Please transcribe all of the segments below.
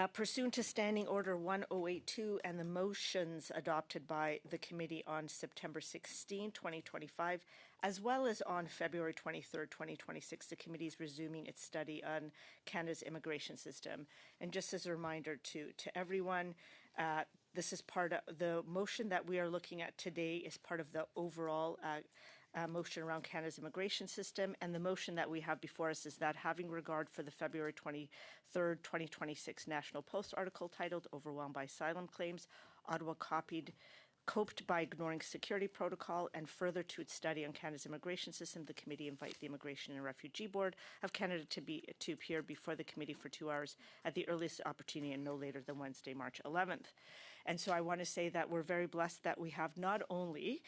Pursuant to Standing Order 1082 and the motions adopted by the committee on September 16, 2025, as well as on February 23, 2026, the committee is resuming its study on Canada's immigration system. And just as a reminder to everyone, this is part of the motion that we are looking at today is part of the overall motion around Canada's immigration system, and the motion that we have before us is that having regard for the February 23rd, 2026 National Post article titled Overwhelmed by Asylum Claims, Ottawa coped by ignoring security protocol, and further to its study on Canada's immigration system, the committee invite the Immigration and Refugee Board of Canada to appear before the committee for 2 hours at the earliest opportunity and no later than Wednesday, March 11th. And so I want to say that we're very blessed that we have not only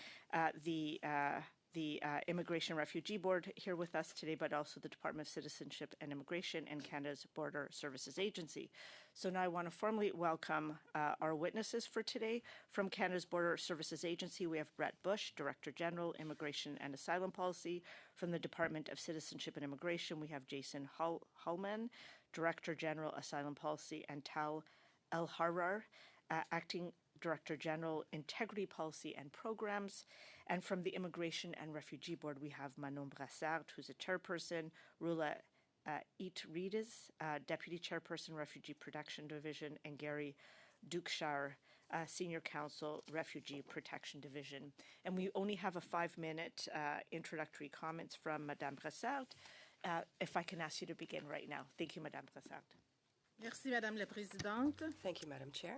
the Immigration and Refugee Board here with us today, but also the Department of Citizenship and Immigration and Canada's Border Services Agency. So now I want to formally welcome our witnesses for today. From Canada's Border Services Agency, we have Brett Bush, Director General, Immigration and Asylum Policy. From the Department of Citizenship and Immigration, we have Jason Hullman, Director General, Asylum Policy, and Tal El-Harar, Acting Director General, Integrity Policy and Programs. And from the Immigration and Refugee Board, we have Manon Brassard, who's a chairperson, Rula Eat-Reedes, Deputy Chairperson, Refugee Protection Division, and Gary Dukeshire, Senior Counsel, Refugee Protection Division. And we only have a 5-minute introductory comments from Madame Brassard. If I can ask you to begin right now. Thank you, Madame Brassard. Merci, Madame la Présidente. Thank you, Madam Chair.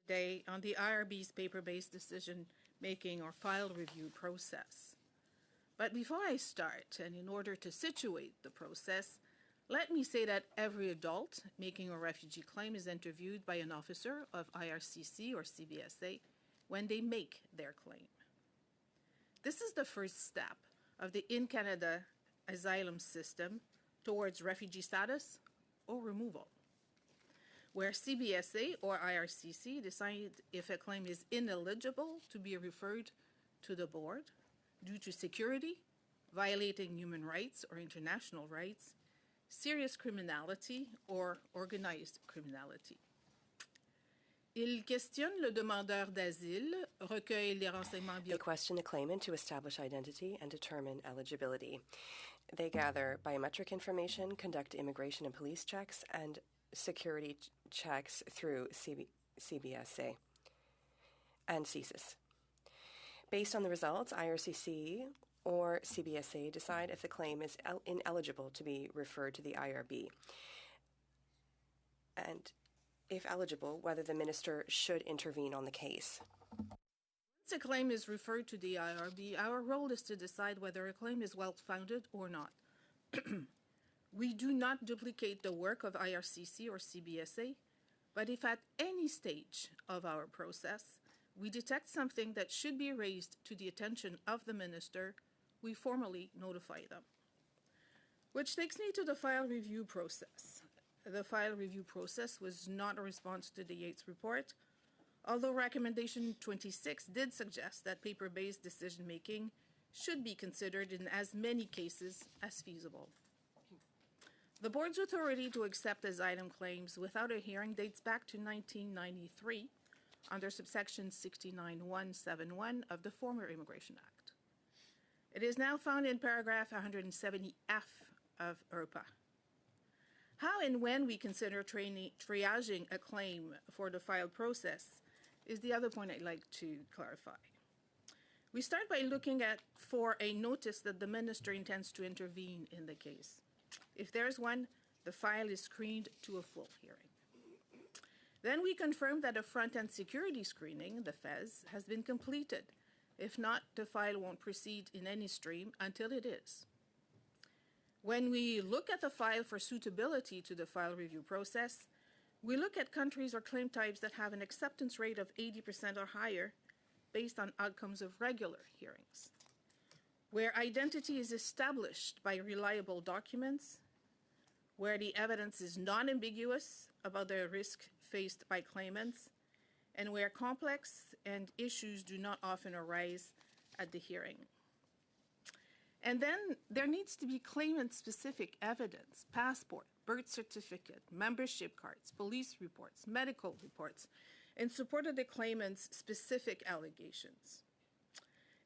Today on the IRB's paper-based decision-making or file review process. But before I start, and in order to situate the process, let me say that every adult making a refugee claim is interviewed by an officer of IRCC or CBSA when they make their claim. This is the first step of the in-Canada asylum system towards refugee status or removal, where CBSA or IRCC decide if a claim is ineligible to be referred to the board due to security, violating human rights or international rights, serious criminality, or organized criminality. Il questionne le demandeur d'asile, recueille les renseignements They question the claimant to establish identity and determine eligibility. They gather biometric information, conduct immigration and police checks, and security checks through CBSA and CSIS. Based on the results, IRCC or CBSA decide if the claim is ineligible to be referred to the IRB, and if eligible, whether the minister should intervene on the case. Once a claim is referred to the IRB, our role is to decide whether a claim is well-founded or not. We do not duplicate the work of IRCC or CBSA, but if at any stage of our process we detect something that should be raised to the attention of the minister, we formally notify them. Which takes me to the file review process. The file review process was not a response to the Yates report, although recommendation 26 did suggest that paper-based decision-making should be considered in as many cases as feasible. The board's authority to accept asylum claims without a hearing dates back to 1993 under subsection 69171 of the former Immigration Act. It is now found in paragraph 170F of IRPA. How and when we consider triaging a claim for the file process is the other point I'd like to clarify. We start by looking for a notice that the minister intends to intervene in the case. If there's one, the file is screened to a full hearing. Then we confirm that a front-end security screening, the FES, has been completed. If not, the file won't proceed in any stream until it is. When we look at the file for suitability to the file review process, we look at countries or claim types that have an acceptance rate of 80% or higher based on outcomes of regular hearings, where identity is established by reliable documents, where the evidence is non-ambiguous about the risk faced by claimants, and where complex and issues do not often arise at the hearing. And then there needs to be claimant-specific evidence, passport, birth certificate, membership cards, police reports, medical reports, in support of the claimant's specific allegations.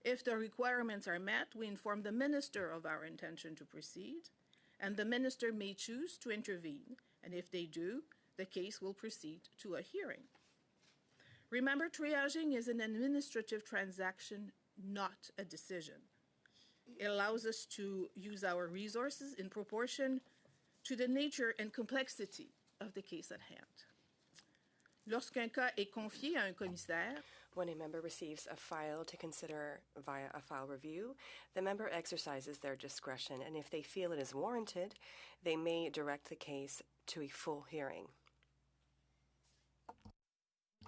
If the requirements are met, we inform the minister of our intention to proceed, and the minister may choose to intervene, and if they do, the case will proceed to a hearing. Remember, triaging is an administrative transaction, not a decision. It allows us to use our resources in proportion to the nature and complexity of the case at hand. Lorsqu'un cas est confié à un commissaire, when a member receives a file to consider via a file review, the member exercises their discretion, and if they feel it is warranted, they may direct the case to a full hearing.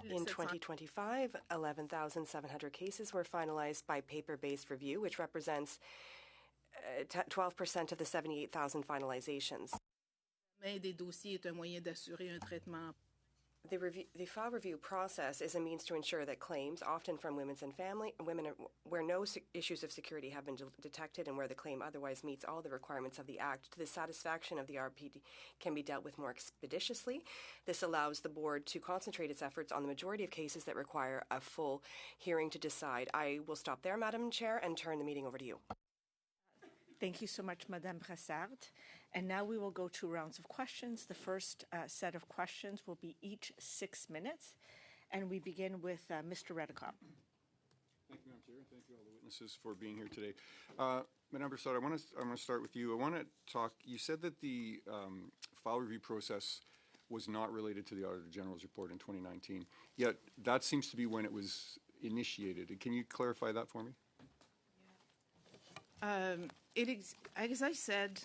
In 2025, 11,700 cases were finalized by paper-based review, which represents 12% of the 78,000 finalizations. des dossiers est un moyen d'assurer un traitement. The file review process is a means to ensure that claims, often from women where no issues of security have been detected and where the claim otherwise meets all the requirements of the Act, to the satisfaction of the RPD, can be dealt with more expeditiously. This allows the board to concentrate its efforts on the majority of cases that require a full hearing to decide. I will stop there, Madam Chair, and turn the meeting over to you. Thank you so much, Madame Brassard. And now we will go to rounds of questions. The first set of questions will be each 6 minutes. And we begin with Mr. Redicott. Thank you, Madam Chair. Thank you, all the witnesses, for being here today. Madame Brassard, I want to start with you. I want to talk, you said that the file review process was not related to the Auditor General's report in 2019, yet that seems to be when it was initiated. Can you clarify that for me? As I said,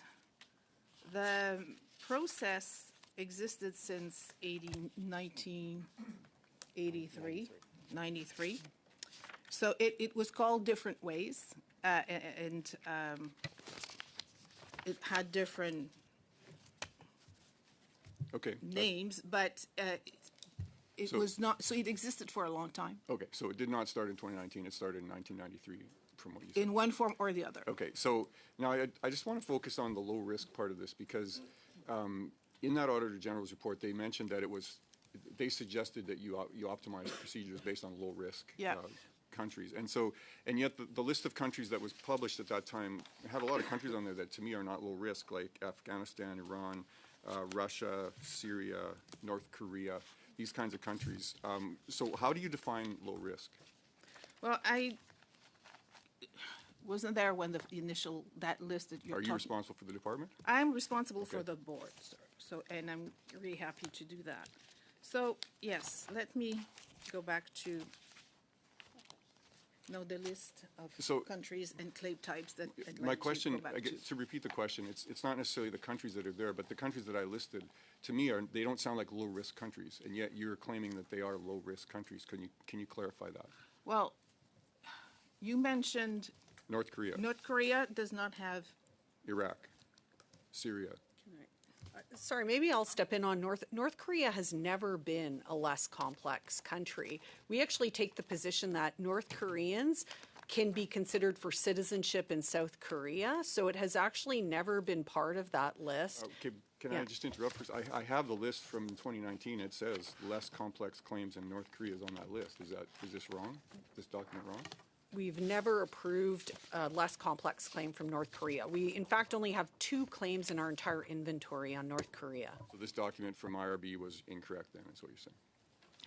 the process existed since 1983, 93. So it was called different ways, and it had different names, but it was not, so it existed for a long time. Okay, so it did not start in 2019, it started in 1993. From what you said. In one form or the other. Okay, so now I just want to focus on the low risk part of this, because in that Auditor General's report they mentioned that they suggested that you optimize procedures based on low risk countries, and yet the list of countries that was published at that time had a lot of countries on there that to me are not low risk, like Afghanistan, Iran, Russia, Syria, North Korea, these kinds of countries. So how do you define low risk? Well, I wasn't there when the initial, that list that you're talking. Are you responsible for the department? I'm responsible for the board, sir. So, and I'm really happy to do that. So, yes, let me go back to the list of countries and claim types that I'd my like question, to go back to repeat the question, it's not necessarily the countries that are there, but the countries that I listed, to me, they don't sound like low-risk countries, and yet you're claiming that they are low-risk countries. Can you clarify that? Well, you mentioned North Korea. North Korea does not have Iraq, Syria. Sorry, maybe I'll step in on North Korea has never been a less complex country. We actually take the position that North Koreans can be considered for citizenship in South Korea, so it has actually never been part of that list. Can I just interrupt? I have the list from 2019. It says less complex claims in North Korea is on that list. Is this wrong? Is this document wrong? We've never approved a less complex claim from North Korea. We, in fact, only have 2 claims in our entire inventory on North Korea. So this document from IRB was incorrect then, is what you're saying?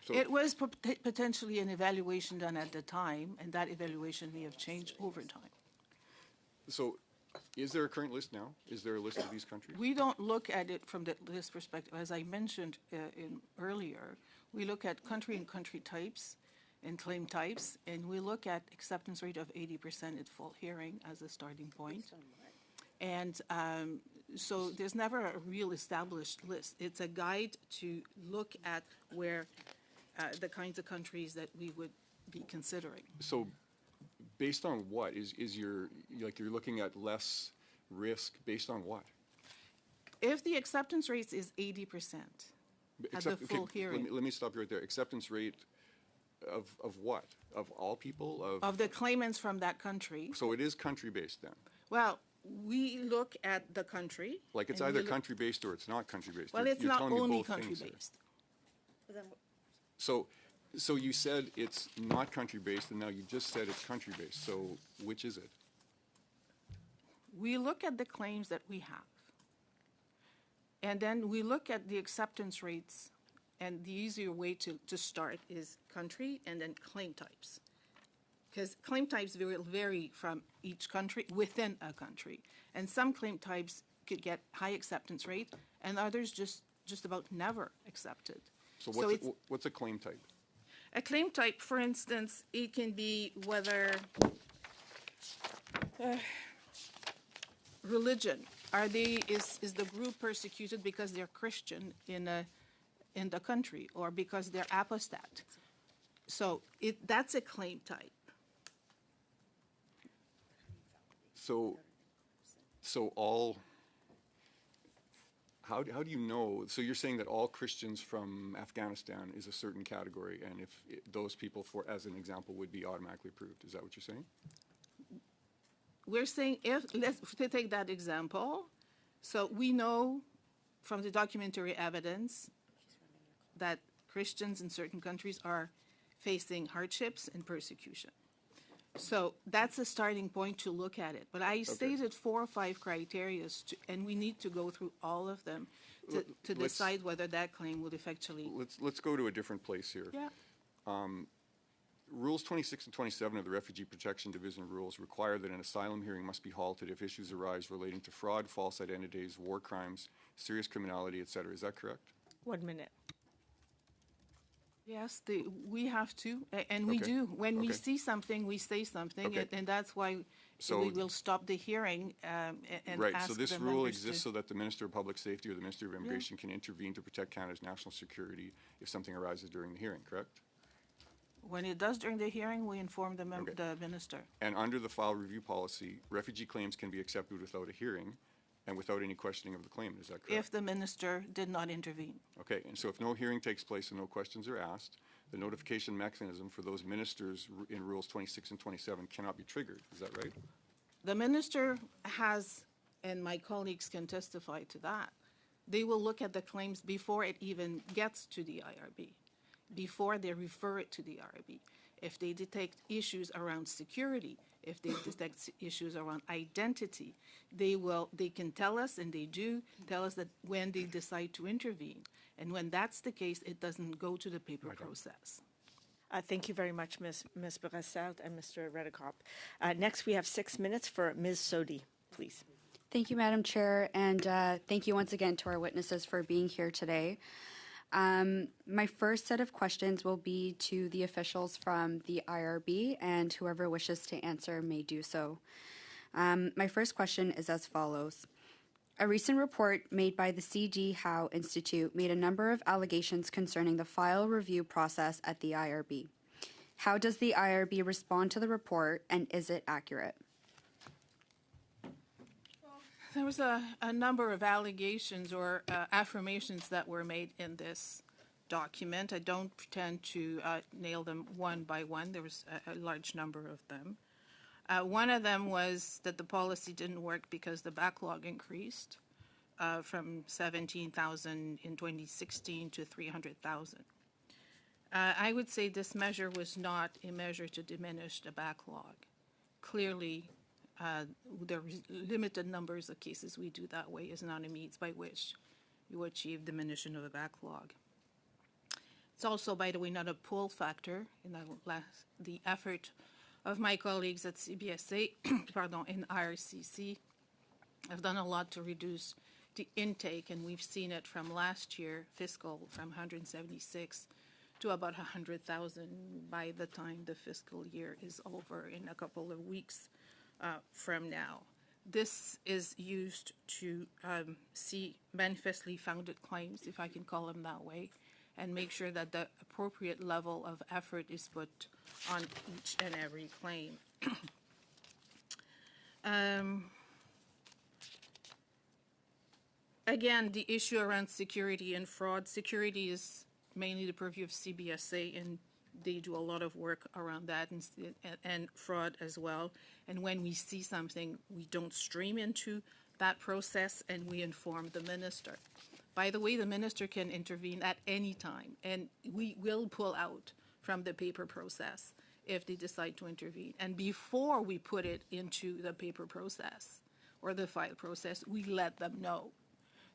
So it was potentially an evaluation done at the time, and that evaluation may have changed over time. So is there a current list now? Is there a list of these countries? We don't look at it from this perspective. As I mentioned earlier, we look at country and country types and claim types, and we look at acceptance rate of 80% at full hearing as a starting point. And so there's never a real established list. It's a guide to look at where the kinds of countries that we would be considering. So based on what? You're looking at less risk based on what? If the acceptance rate is 80% at the full hearing. Let me stop you right there. Acceptance rate of what? Of all people? Of the claimants from that country. So it is country-based then? Well, we look at the country. Like it's and either we look- country-based or it's not country-based. Well, You're- it's you're not telling me only both things here. country-based. So you said it's not country-based, and now you just said it's country-based. So which is it? We look at the claims that we have. And then we look at the acceptance rates, and the easier way to start is country and then claim types. Because claim types will vary from each country within a country. And some claim types could get high acceptance rate, and others just about never accepted. So it's- what's a claim type? A claim type, for instance, it can be whether religion. Is the group persecuted because they're Christian in the country or because they're apostate? So that's a claim type. So all, how do you know? So you're saying that all Christians from Afghanistan is a certain category, and if those people, as an example, would be automatically approved. Is that what you're saying? We're saying let's take that example. So we know from the documentary evidence that Christians in certain countries are facing hardships and persecution. So that's a starting point to look at it. But I stated 4 or 5 criteria, and we need to go through all of them to decide whether that claim would effectually. Let's go to a different place here. Yeah. Rules 26 and 27 of the Refugee Protection Division rules require that an asylum hearing must be halted if issues arise relating to fraud, false identities, war crimes, serious criminality, etc. Is that correct? 1 minute. Yes, we have to, and we do. When we see something, we say something, Okay. and that's why So- we will stop the hearing and Right, ask so this the rule members exists to. so that the Minister of Public Safety or the Minister of Immigration can intervene to protect Canada's national security if something arises during the hearing, correct? When it does during the hearing, we inform the minister. And under the file review policy, refugee claims can be accepted without a hearing and without any questioning of the claimant, is that correct? If the minister did not intervene. Okay, and so if no hearing takes place and no questions are asked, the notification mechanism for those ministers in Rules 26 and 27 cannot be triggered, is that right? The minister has, and my colleagues can testify to that, they will look at the claims before it even gets to the IRB, before they refer it to the IRB. If they detect issues around security, if they detect issues around identity, they can tell us, and they do tell us that when they decide to intervene. And when that's the case, it doesn't go to the paper process. Thank you very much, Ms. Brassard and Mr. Redekop. Next, we have 6 minutes for Ms. Sodi, please. Thank you, Madam Chair, and thank you once again to our witnesses for being here today. My first set of questions will be to the officials from the IRB, and whoever wishes to answer may do so. My first question is as follows. A recent report made by the C.D. Howe Institute made a number of allegations concerning the file review process at the IRB. How does the IRB respond to the report, and is it accurate? There was a number of allegations or affirmations that were made in this document. I don't pretend to nail them one by one. There was a large number of them. One of them was that the policy didn't work because the backlog increased from 17,000 in 2016 to 300,000. I would say this measure was not a measure to diminish the backlog. Clearly, there are limited numbers of cases we do that way is not a means by which you achieve diminution of a backlog. It's also, by the way, not a pull factor in the effort of my colleagues at CBSA, in IRCC, have done a lot to reduce the intake, and we've seen it from last year, fiscal, from 176 to about 100,000 by the time the fiscal year is over in a couple of weeks from now. This is used to see manifestly founded claims, if I can call them that way, and make sure that the appropriate level of effort is put on each and every claim. Again, the issue around security and fraud. Security is mainly the purview of CBSA, and they do a lot of work around that and fraud as well. And when we see something, we don't stream into that process and we inform the minister. By the way, the minister can intervene at any time, and we will pull out from the paper process if they decide to intervene. And before we put it into the paper process or the file process, we let them know.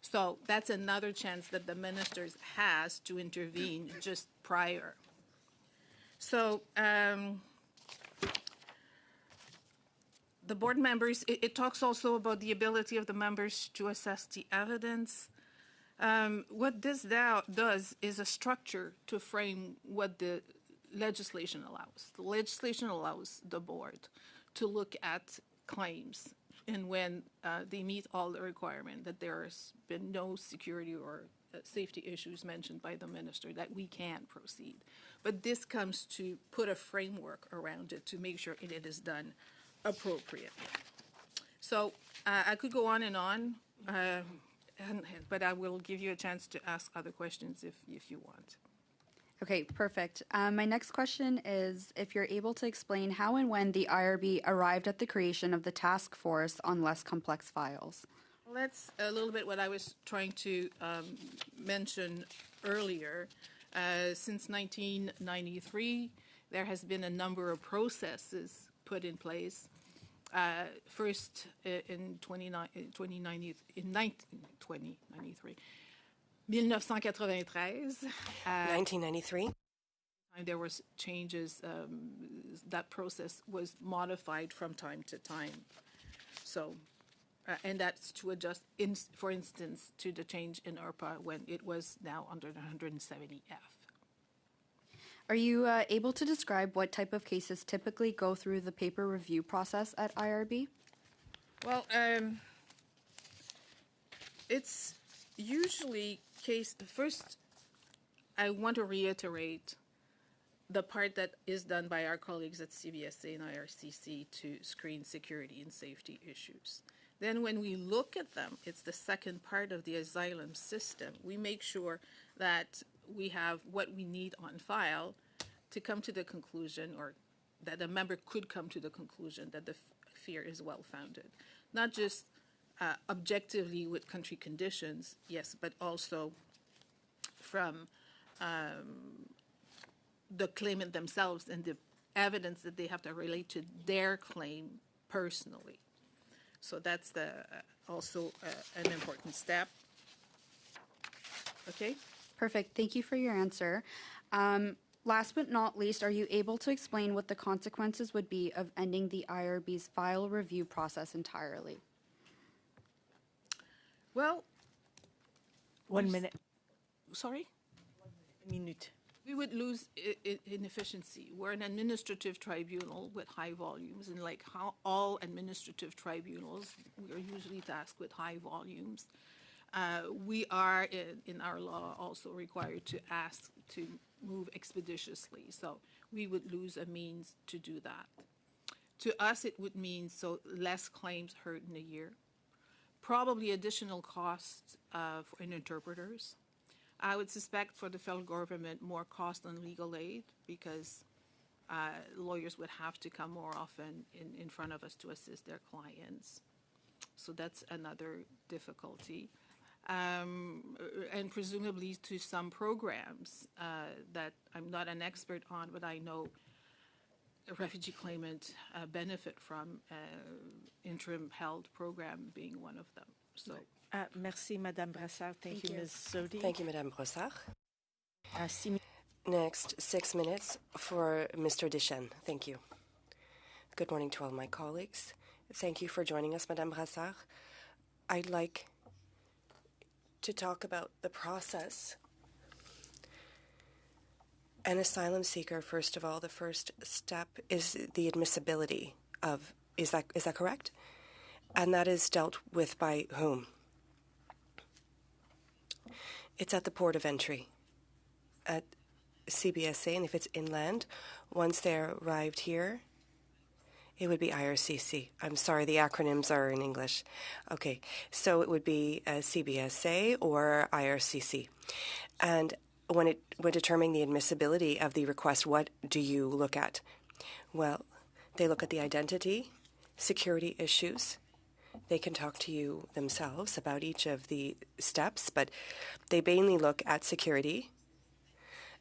So that's another chance that the minister has to intervene just prior. So the board members, it talks also about the ability of the members to assess the evidence. What this does is a structure to frame what the legislation allows. The legislation allows the board to look at claims, and when they meet all the requirements, that there's been no security or safety issues mentioned by the minister, that we can proceed. But this comes to put a framework around it to make sure it is done appropriately. So I could go on and on, but I will give you a chance to ask other questions if you want. Okay, perfect. My next question is if you're able to explain how and when the IRB arrived at the creation of the task force on less complex files. Well, that's a little bit what I was trying to mention earlier. Since 1993, there has been a number of processes put in place. First, in 1993, 1993. There was changes. That process was modified from time to time. So, and that's to adjust, for instance, to the change in IRPA when it was now under the 170F. Are you able to describe what type of cases typically go through the paper review process at IRB? Well, it's usually first, I want to reiterate the part that is done by our colleagues at CBSA and IRCC to screen security and safety issues. Then when we look at them, it's the second part of the asylum system. We make sure that we have what we need on file to come to the conclusion, or that a member could come to the conclusion that the fear is well-founded. Not just objectively with country conditions, yes, but also from the claimant themselves and the evidence that they have to relate to their claim personally. So that's also an important step. Okay? Perfect. Thank you for your answer. Last but not least, are you able to explain what the consequences would be of ending the IRB's file review process entirely? Well, 1 minute. sorry? 1 minute. We would lose in efficiency. We're an administrative tribunal with high volumes, and like how all administrative tribunals, we are usually tasked with high volumes. We are, in our law, also required to ask to move expeditiously. So we would lose a means to do that. To us, it would mean less claims heard in a year, probably additional costs for interpreters. I would suspect for the federal government more cost on legal aid because lawyers would have to come more often in front of us to assist their clients. So that's another difficulty. And presumably to some programs that I'm not an expert on, but I know a refugee claimant benefit from interim held program being one of them. So. Merci, Madame Brassard. Thank you, Ms. Sodi. Thank you, Madame Brossard. Next, 6 minutes for Mr. Deschênes. Thank you. Good morning to all my colleagues. Thank you for joining us, Madame Brassard. I'd like to talk about the process. An asylum seeker, first of all, the first step is the admissibility of, is that correct? And that is dealt with by whom? It's at the port of entry at CBSA, and if it's inland, once they're arrived here, it would be IRCC. I'm sorry, the acronyms are in English. Okay, so it would be CBSA or IRCC. And when determining the admissibility of the request, what do you look at? Well, they look at the identity, security issues. They can talk to you themselves about each of the steps, but they mainly look at security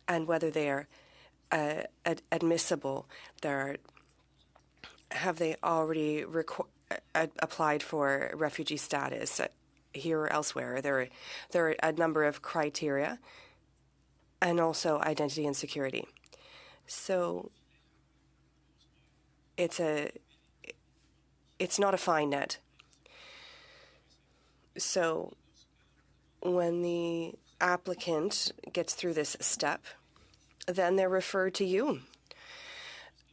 and whether they are admissible. Have they already applied for refugee status here or elsewhere? There are a number of criteria, and also identity and security. So it's not a fine net. So when the applicant gets through this step, then they're referred to you.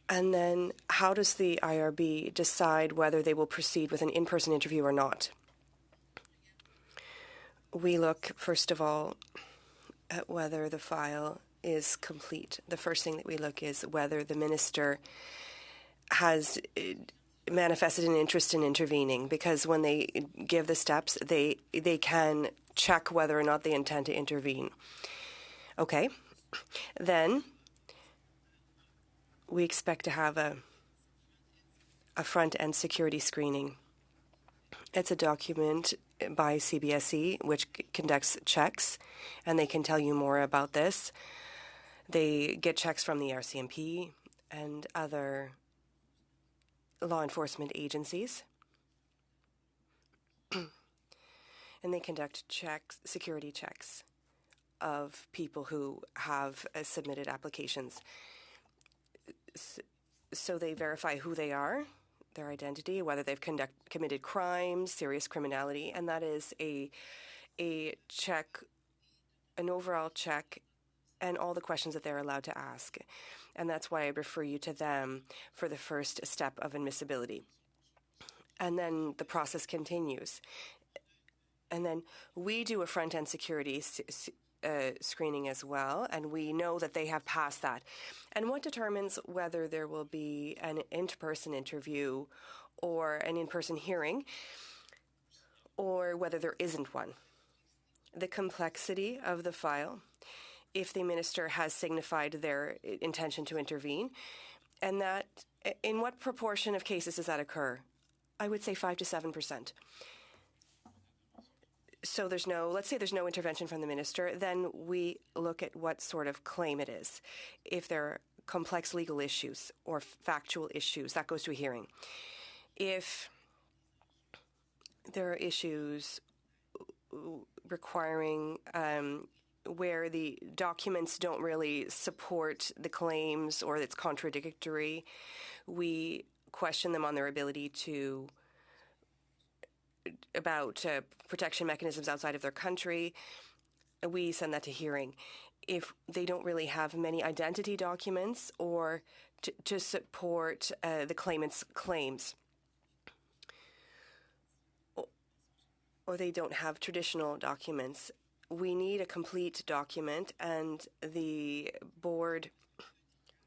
And then how does the IRB decide whether they will proceed with an in-person interview or not? We look, first of all, at whether the file is complete. The first thing that we look is whether the minister has manifested an interest in intervening, because when they give the steps, they can check whether or not they intend to intervene. Okay, then we expect to have a front-end security screening. It's a document by CBSE which conducts checks, and they can tell you more about this. They get checks from the RCMP and other law enforcement agencies, and they conduct checks, security checks of people who have submitted applications. So they verify who they are, their identity, whether they've committed crimes, serious criminality, and that is a check, an overall check, and all the questions that they're allowed to ask. And that's why I refer you to them for the first step of admissibility. And then the process continues. And then we do a front-end security screening as well, and we know that they have passed that. And what determines whether there will be an in-person interview or an in-person hearing, or whether there isn't one? The complexity of the file, if the minister has signified their intention to intervene, and that in what proportion of cases does that occur? I would say 5 to 7%. So let's say there's no intervention from the minister, then we look at what sort of claim it is. If there are complex legal issues or factual issues, that goes to a hearing. If there are issues requiring where the documents don't really support the claims or it's contradictory, we question them on their ability about protection mechanisms outside of their country. We send that to hearing. If they don't really have many identity documents or to support the claimant's claims, or they don't have traditional documents, we need a complete document, and the board,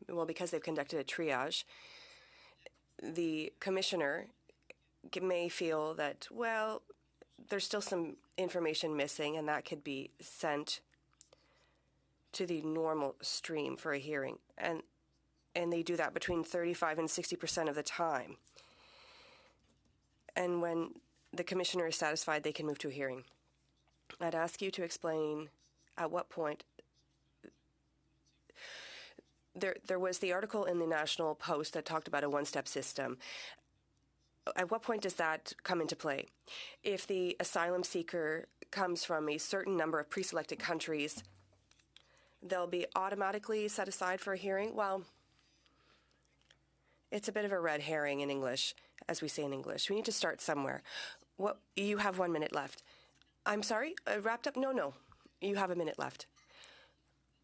well, because they've conducted a triage, the commissioner may feel that, well, there's still some information missing, and that could be sent to the normal stream for a hearing. And they do that between 35 and 60% of the time. And when the commissioner is satisfied, they can move to a hearing. I'd ask you to explain at what point. There was the article in the National Post that talked about a one-step system. At what point does that come into play? If the asylum seeker comes from a certain number of pre-selected countries, they'll be automatically set aside for a hearing? Well, it's a bit of a red herring in English, as we say in English. We need to start somewhere. You have 1 minute left. I'm sorry, wrapped up? No. You have a minute left.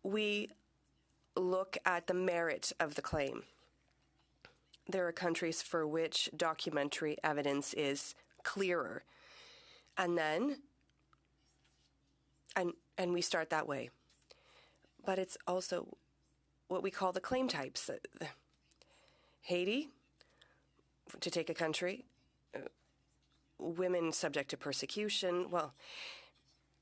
We look at the merit of the claim. There are countries for which documentary evidence is clearer. And then, and we start that way. But it's also what we call the claim types. Haiti, to take a country, women subject to persecution. Well,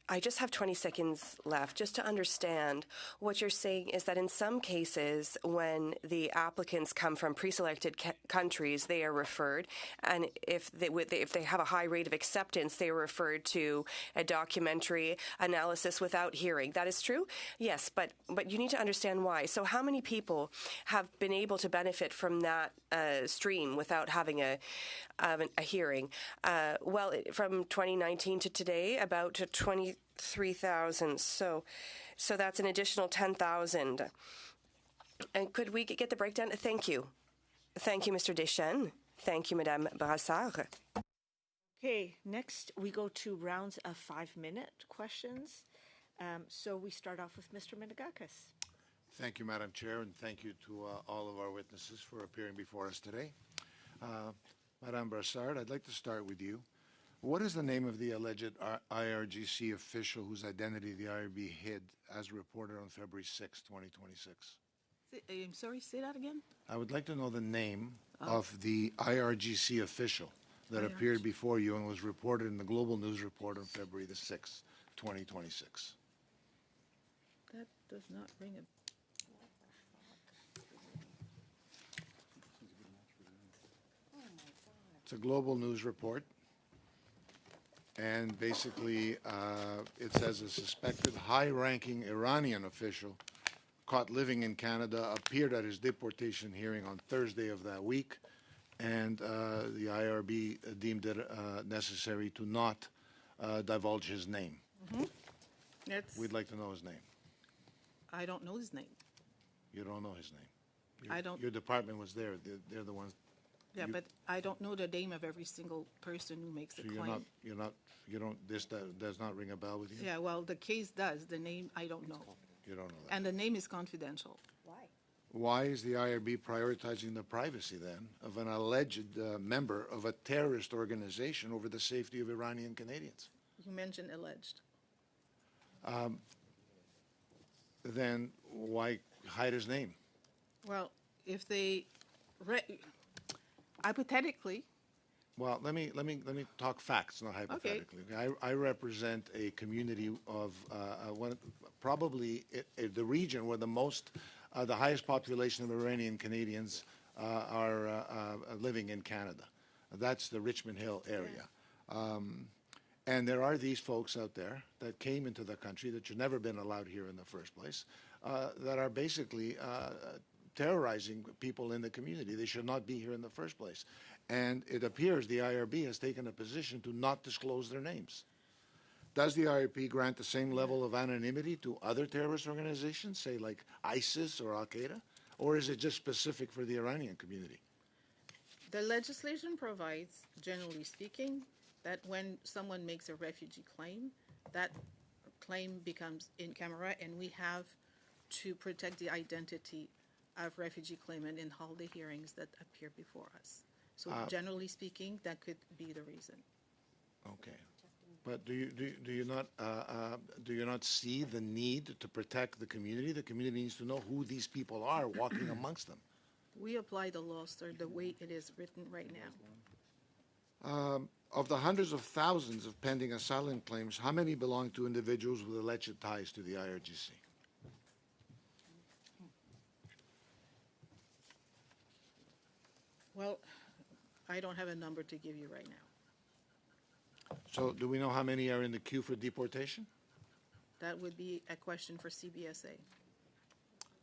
I just have 20 seconds left. Just to understand, what you're saying is that in some cases, when the applicants come from pre-selected countries, they are referred, and if they have a high rate of acceptance, they are referred to a documentary analysis without hearing. That is true? Yes, but you need to understand why. So how many people have been able to benefit from that stream without having a hearing? Well, from 2019 to today, about 23,000. So that's an additional 10,000. And could we get the breakdown? Thank you. Thank you, Mr. Deschênes. Thank you, Madame Brassard. Okay, next we go to rounds of 5-minute questions. So we start off with Mr. Menegakis. Thank you, Madam Chair, and thank you to all of our witnesses for appearing before us today. Madame Brassard, I'd like to start with you. What is the name of the alleged IRGC official whose identity the IRB hid as reported on February 6, 2026? I'm sorry, say that again? I would like to know the name of the IRGC official that appeared before you and was reported in the Global News Report on February the 6th, 2026. That does not ring a... It's a Global News Report. And basically, it says a suspected high-ranking Iranian official caught living in Canada appeared at his deportation hearing on Thursday of that week, and the IRB deemed it necessary to not divulge his name. We'd like to know his name. I don't know his name. You don't know his name. I don't. Your department was there. They're the ones. Yeah, but I don't know the name of every single person who makes a So claim. this does not ring a bell with you? Yeah, well, the case does. The name, I don't know. You don't know that. And the name is confidential. Why is the IRB prioritizing the privacy, then, of an alleged member of a terrorist organization over the safety of Iranian Canadians? You mentioned alleged. Then why hide his name? Well, if they, hypothetically, Well, let me talk facts, not hypothetically. Okay. I represent a community of probably the region where the highest population of Iranian Canadians are living in Canada. That's the Richmond Hill area. And there are these folks out there that came into the country that should never have been allowed here in the first place, that are basically terrorizing people in the community. They should not be here in the first place. And it appears the IRB has taken a position to not disclose their names. Does the IRB grant the same level of anonymity to other terrorist organizations, say like ISIS or Al-Qaeda? Or is it just specific for the Iranian community? the legislation provides, generally speaking, that when someone makes a refugee claim, that claim becomes in camera, and we have to protect the identity of refugee claimant in all the hearings that appear before us. So generally speaking, that could be the reason. Okay. But do you not see the need to protect the community? The community needs to know who these people are walking amongst them. We apply the law, sir, the way it is written right now. Of the hundreds of thousands of pending asylum claims, how many belong to individuals with alleged ties to the IRGC? Well, I don't have a number to give you right now. So do we know how many are in the queue for deportation? That would be a question for CBSA.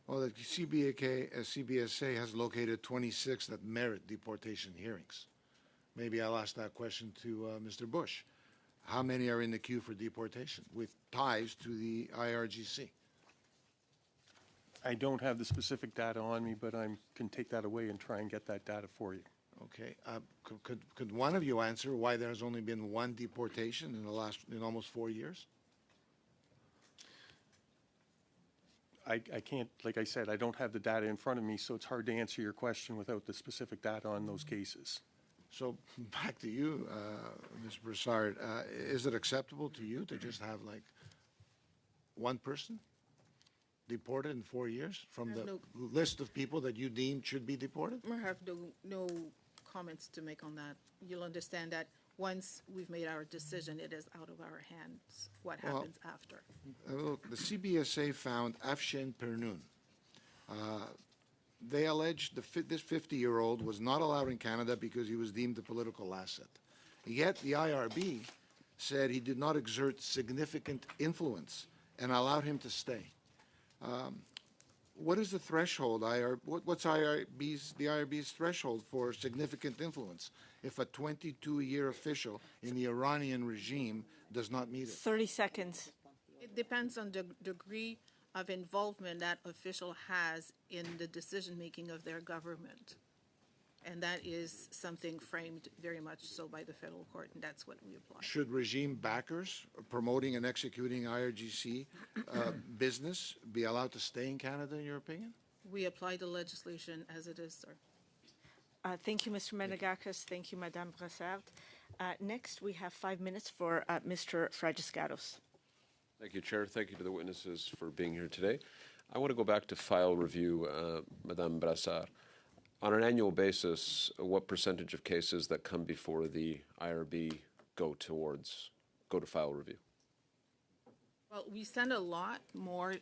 Well, the CBSA has located 26 that merit deportation hearings. Maybe I'll ask that question to Mr. Bush. How many are in the queue for deportation with ties to the IRGC? I don't have the specific data on me, but I can take that away and try and get that data for you. Okay. Could one of you answer why there has only been one deportation in almost 4 years? I can't, like I said, I don't have the data in front of me, so it's hard to answer your question without the specific data on those cases. So back to you, Ms. Broussard. Is it acceptable to you to just have like one person deported in 4 years from the list of people that you deem should be deported? I have no comments to make on that. You'll understand that once we've made our decision, it is out of our hands what happens after. Look, the CBSA found Afshin Pernun. They alleged this 50-year-old was not allowed in Canada because he was deemed a political asset. Yet the IRB said he did not exert significant influence and allowed him to stay. What is the threshold? What's the IRB's threshold for significant influence if a 22-year official in the Iranian regime does not meet it? 30 seconds. It depends on the degree of involvement that official has in the decision-making of their government. And that is something framed very much so by the federal court, and that's what we apply. Should regime backers promoting and executing IRGC business be allowed to stay in Canada, in your opinion? We apply the legislation as it is, sir. Thank you, Mr. Menegakis. Thank you, Madame Brassard. Next, we have 5 minutes for Mr. Fragiscatos. Thank you, Chair. Thank you to the witnesses for being here today. I want to go back to file review, Madame Brassard. On an annual basis, what percentage of cases that come before the IRB go to file review? Well, we send a lot more.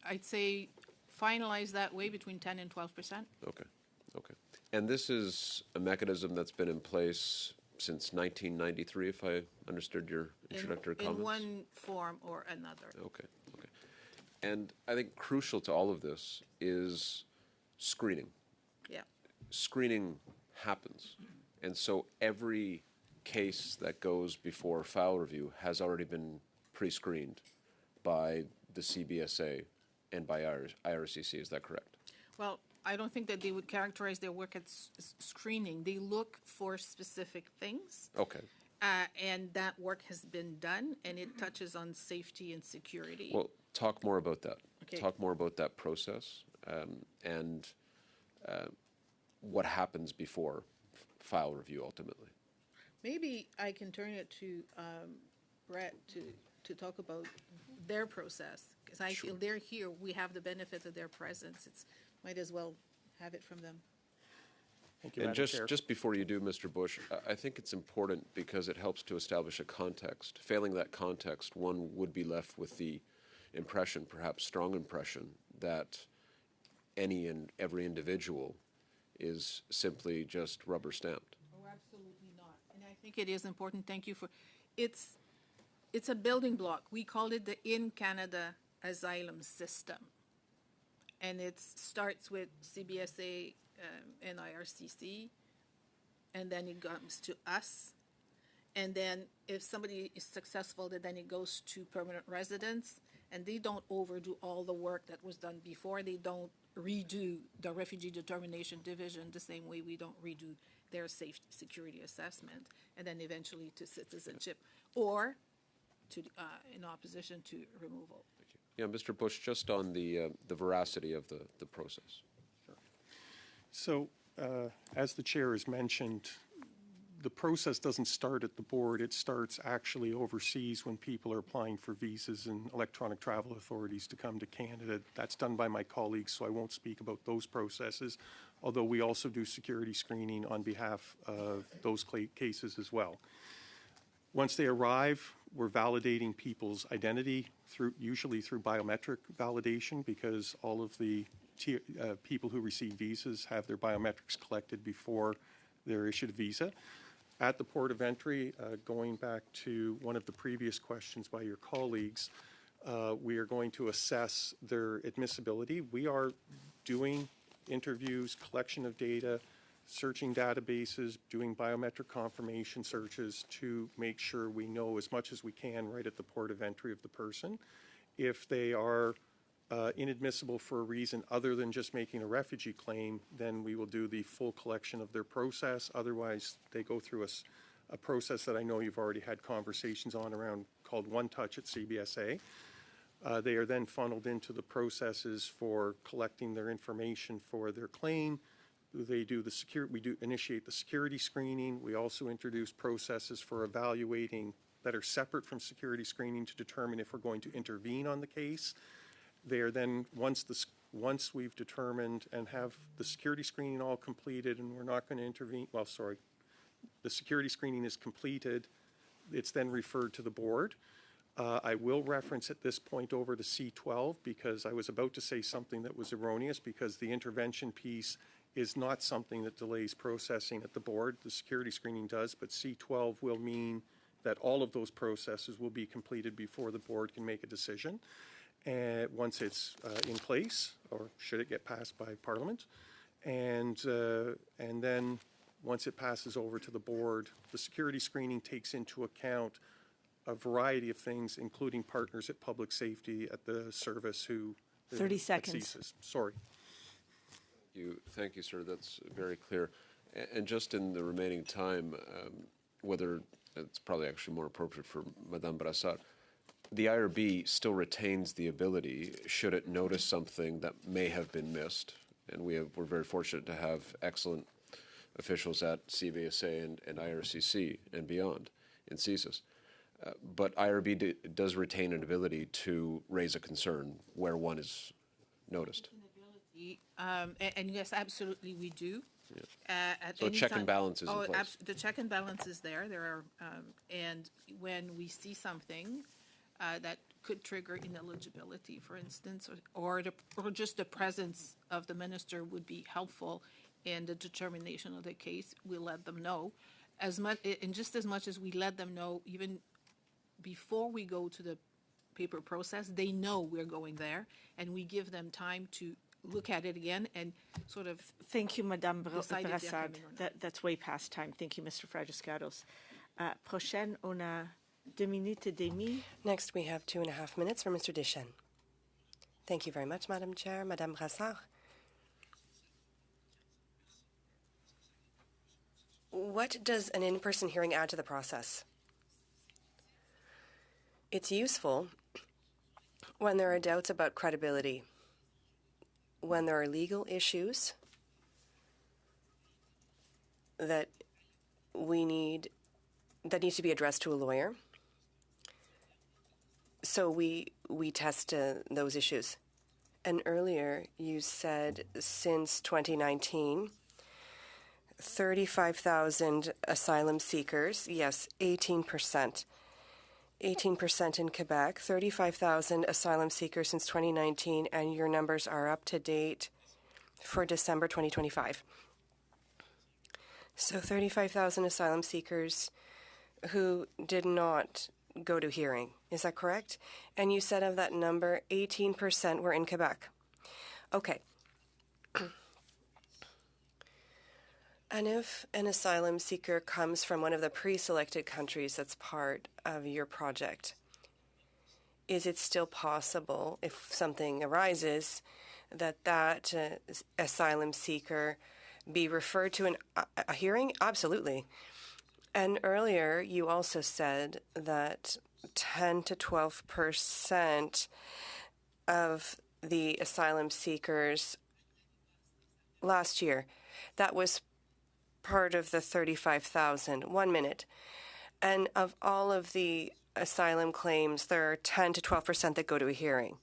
I'd say finalize that way between 10 and 12%. Okay. And this is a mechanism that's been in place since 1993, if I understood your introductory comments? In one form or another. Okay. And I think crucial to all of this is screening. Yeah. Screening happens. And so every case that goes before file review has already been pre-screened by the CBSA and by IRCC. Is that correct? Well, I don't think that they would characterize their work as screening. They look for specific things. Okay. And that work has been done, and it touches on safety and security. Well, talk more about that. Okay. Talk more about that process and what happens before file review ultimately. Maybe I can turn it to Brett to talk about their process, because I feel they're here. We have the benefit of their presence. Might as well have it from them. Thank you, And Madam Chair. just before you do, Mr. Bush, I think it's important because it helps to establish a context. Failing that context, one would be left with the impression, perhaps strong impression, that any and every individual is simply just rubber stamped. Oh, absolutely not. And I think it is important. Thank you for it's a building block. We call it the In Canada Asylum System. And it starts with CBSA and IRCC, and then it comes to us. And then if somebody is successful, then it goes to permanent residents, and they don't overdo all the work that was done before. They don't redo the Refugee Determination Division the same way we don't redo their safety security assessment, and then eventually to citizenship, or to in opposition to removal. Yeah, Mr. Bush, just on the veracity of the process. So, as the chair has mentioned, the process doesn't start at the board. It starts actually overseas when people are applying for visas and electronic travel authorities to come to Canada. That's done by my colleagues, so I won't speak about those processes, although we also do security screening on behalf of those cases as well. Once they arrive, we're validating people's identity usually through biometric validation, because all of the people who receive visas have their biometrics collected before they're issued a visa. At the port of entry, going back to one of the previous questions by your colleagues, we are going to assess their admissibility. We are doing interviews, collection of data, searching databases, doing biometric confirmation searches to make sure we know as much as we can right at the port of entry of the person. If they are inadmissible for a reason other than just making a refugee claim, then we will do the full collection of their process. Otherwise, they go through a process that I know you've already had conversations on around called One Touch at CBSA. They are then funneled into the processes for collecting their information for their claim. We do initiate the security screening. We also introduce processes for evaluating that are separate from security screening to determine if we're going to intervene on the case. They are then, once we've determined and have the security screening all completed and we're not going to intervene, the security screening is completed, it's then referred to the board. I will reference at this point over to C12 because I was about to say something that was erroneous, because the intervention piece is not something that delays processing at the board. The security screening does, but C12 will mean that all of those processes will be completed before the board can make a decision. And once it's in place, or should it get passed by Parliament, and then once it passes over to the board, the security screening takes into account a variety of things, including partners at public safety at the service who 30 at seconds. CSIS. Sorry. Thank you, sir. That's very clear. And just in the remaining time, whether it's probably actually more appropriate for Madame Brassard, the IRB still retains the ability, should it notice something that may have been missed, and we're very fortunate to have excellent officials at CVSA and IRCC and beyond in CSIS. But IRB does retain an ability to raise a concern where one is noticed. And yes, absolutely, we do. So check and balance is in place. The check and balance is there. There are, and when we see something that could trigger ineligibility, for instance, or just the presence of the minister would be helpful in the determination of the case, we let them know. As much, and just as much as we let them know, even before we go to the paper process, they know we're going there, and we give them time to look at it again and sort of. Thank you, Madame decide if they're Brassard. coming or not. That's way past time. Thank you, Mr. Fragiscados. Prochaine, on a 2 minutes et demie. Next, we have 2.5 minutes for Mr. Deschênes. Thank you very much, Madam Chair. Madame Brassard. What does an in-person hearing add to the process? It's useful when there are doubts about credibility, when there are legal issues that needs to be addressed to a lawyer. So we test those issues. And earlier you said since 2019, 35,000 asylum seekers, yes, 18%. 18% in Quebec, 35,000 asylum seekers since 2019, and your numbers are up to date for December 2025. So 35,000 asylum seekers who did not go to hearing. Is that correct? And you said of that number, 18% were in Quebec. Okay. And if an asylum seeker comes from one of the pre-selected countries that's part of your project, is it still possible, if something arises, that asylum seeker be referred to a hearing? Absolutely. And earlier, you also said that 10 to 12% of the asylum seekers last year, that was part of the 35,000. 1 minute. And of all of the asylum claims, there are 10 to 12% that go to a hearing.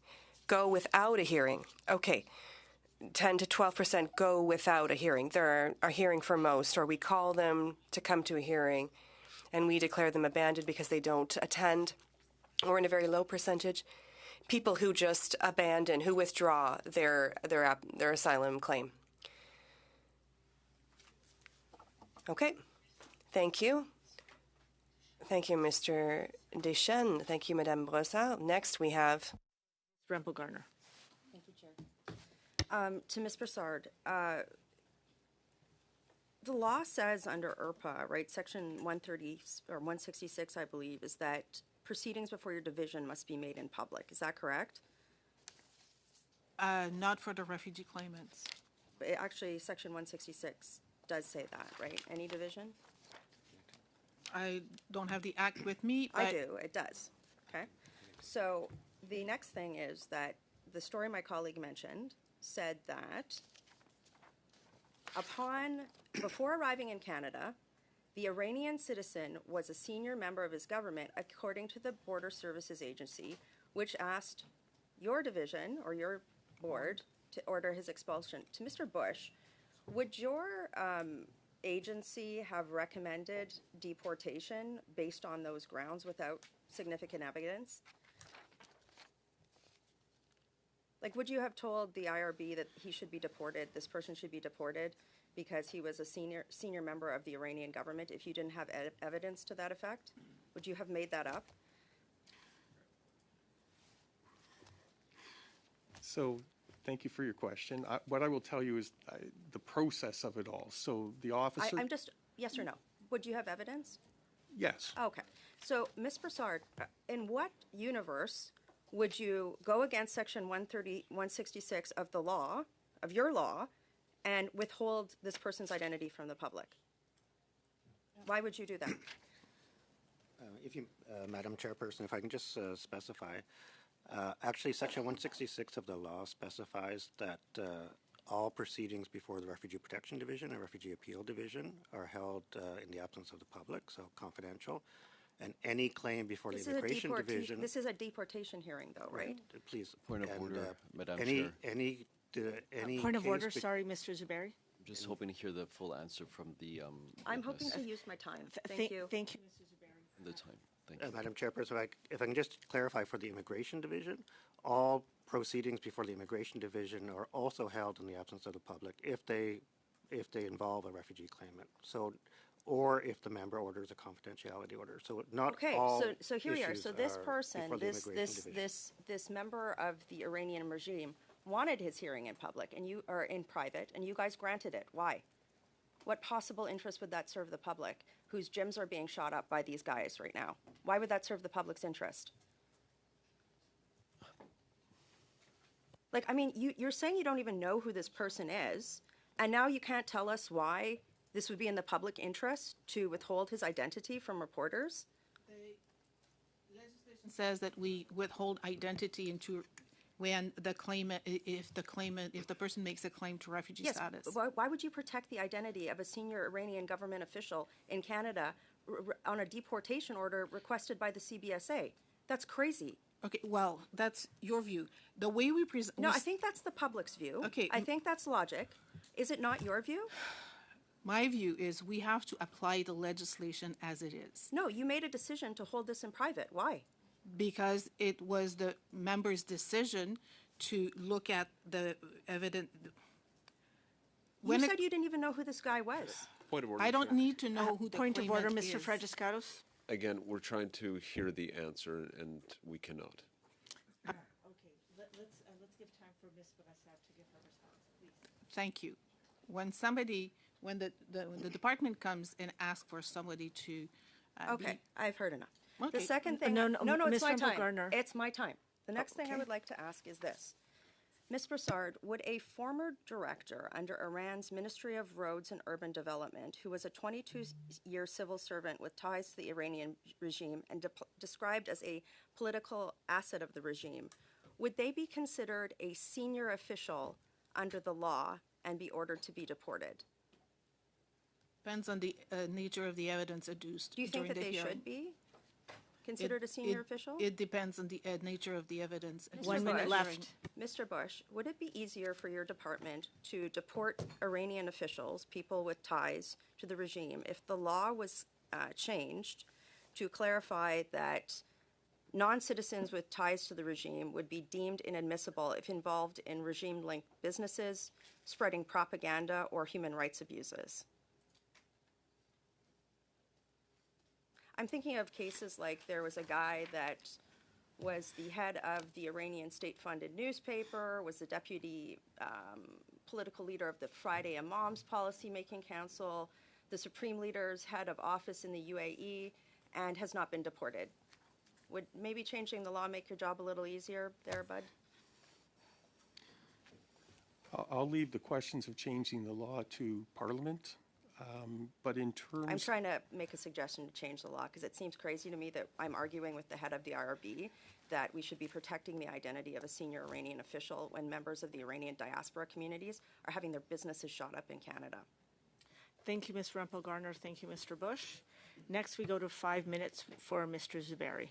Go without a hearing. Okay. 10 to 12% go without a hearing. There are a hearing for most, or we call them to come to a hearing, and we declare them abandoned because they don't attend, or in a very low percentage, people who just abandon, who withdraw their asylum claim. Okay. Thank you. Thank you, Mr. Deschênes. Thank you, Madame Brassard. Next, we have Rempel Garner. Thank you, Chair. To Ms. Brassard, the law says under IRPA, right, Section 130 or 166, I believe, is that proceedings before your division must be made in public. Is that correct? Not for the refugee claimants. But actually, Section 166 does say that, right? Any division? I don't have the act with me, but I do. It does. Okay. So the next thing is that the story my colleague mentioned said that before arriving in Canada, the Iranian citizen was a senior member of his government, according to the Border Services Agency, which asked your division or your board to order his expulsion. To Mr. Bush, would your agency have recommended deportation based on those grounds without significant evidence? Like, would you have told the IRB that he should be deported, this person should be deported, because he was a senior member of the Iranian government if you didn't have evidence to that effect? Would you have made that up? So, thank you for your question. What I will tell you is the process of it all. So the officer. I'm just, yes or no? Would you have evidence? Yes. Okay. So, Ms. Broussard, in what universe would you go against Section 166 of the law, of your law, and withhold this person's identity from the public? Why would you do that? Madam Chairperson, if I can just specify, actually, Section 166 of the law specifies that all proceedings before the Refugee Protection Division and Refugee Appeal Division are held in the absence of the public, so confidential. And any claim before the Immigration Division. This is a deportation hearing, though, right? Please. Point of order, Madam Chair. Any point of order, sorry, Mr. Zuberi. I'm just hoping to hear the full answer from the. I'm hoping to use my time. Thank you. Thank you, Mr. Zuberi. The time. Thank you. Madam Chairperson, if I can just clarify for the Immigration Division, all proceedings before the Immigration Division are also held in the absence of the public if they involve a refugee claimant. So, or if the member orders a confidentiality order. So not all. Okay, so here we are. So this are person, before the Immigration Division. this member of the Iranian regime wanted his hearing in public and you are in private, and you guys granted it. Why? What possible interest would that serve the public, whose gyms are being shot up by these guys right now? Why would that serve the public's interest? Like, I mean, you're saying you don't even know who this person is, and now you can't tell us why this would be in the public interest to withhold his identity from reporters? The legislation says that we withhold identity when the claimant, if the person makes a claim to refugee status. Why would you protect the identity of a senior Iranian government official in Canada on a deportation order requested by the CBSA? That's crazy. Okay, well, that's your view. The way we present. No, I think that's the public's view. Okay. I think that's logic. Is it not your view? My view is we have to apply the legislation as it is. No, you made a decision to hold this in private. Why? Because it was the member's decision to look at the evidence. You said you didn't even know who this guy was. Point of order. I don't need to know who the Point of order, claimant Mr. is. Fragiscatos. Again, we're trying to hear the answer, and we cannot. Okay, let's give time for Ms. Broussard to give her response, please. Thank you. When the department comes and asks for somebody to Okay, I've heard enough. Okay. The second thing, No, it's Ms. my time. Gardner. It's my time. The next thing I okay. would like to ask is this. Ms. Broussard, would a former director under Iran's Ministry of Roads and Urban Development, who was a 22-year civil servant with ties to the Iranian regime and described as a political asset of the regime, would they be considered a senior official under the law and be ordered to be deported? depends on the nature of the evidence adduced Do you think during that the they hearing. should be considered a senior official? It depends on the nature of the evidence. adduced 1 minute during the hearing. left. Mr. Bush, would it be easier for your department to deport Iranian officials, people with ties to the regime, if the law was changed to clarify that non-citizens with ties to the regime would be deemed inadmissible if involved in regime-linked businesses, spreading propaganda, or human rights abuses? I'm thinking of cases like there was a guy that was the head of the Iranian state-funded newspaper, was the deputy political leader of the Friday Imams Policy-Making Council, the supreme leader's head of office in the UAE, and has not been deported. Would maybe changing the law make your job a little easier there, Bud? I'll leave the questions of changing the law to Parliament. But in terms... I'm trying to make a suggestion to change the law because it seems crazy to me that I'm arguing with the head of the IRB that we should be protecting the identity of a senior Iranian official when members of the Iranian diaspora communities are having their businesses shot up in Canada. Thank you, Ms. Rempel-Garner. Thank you, Mr. Bush. Next, we go to 5 minutes for Mr. Zuberi.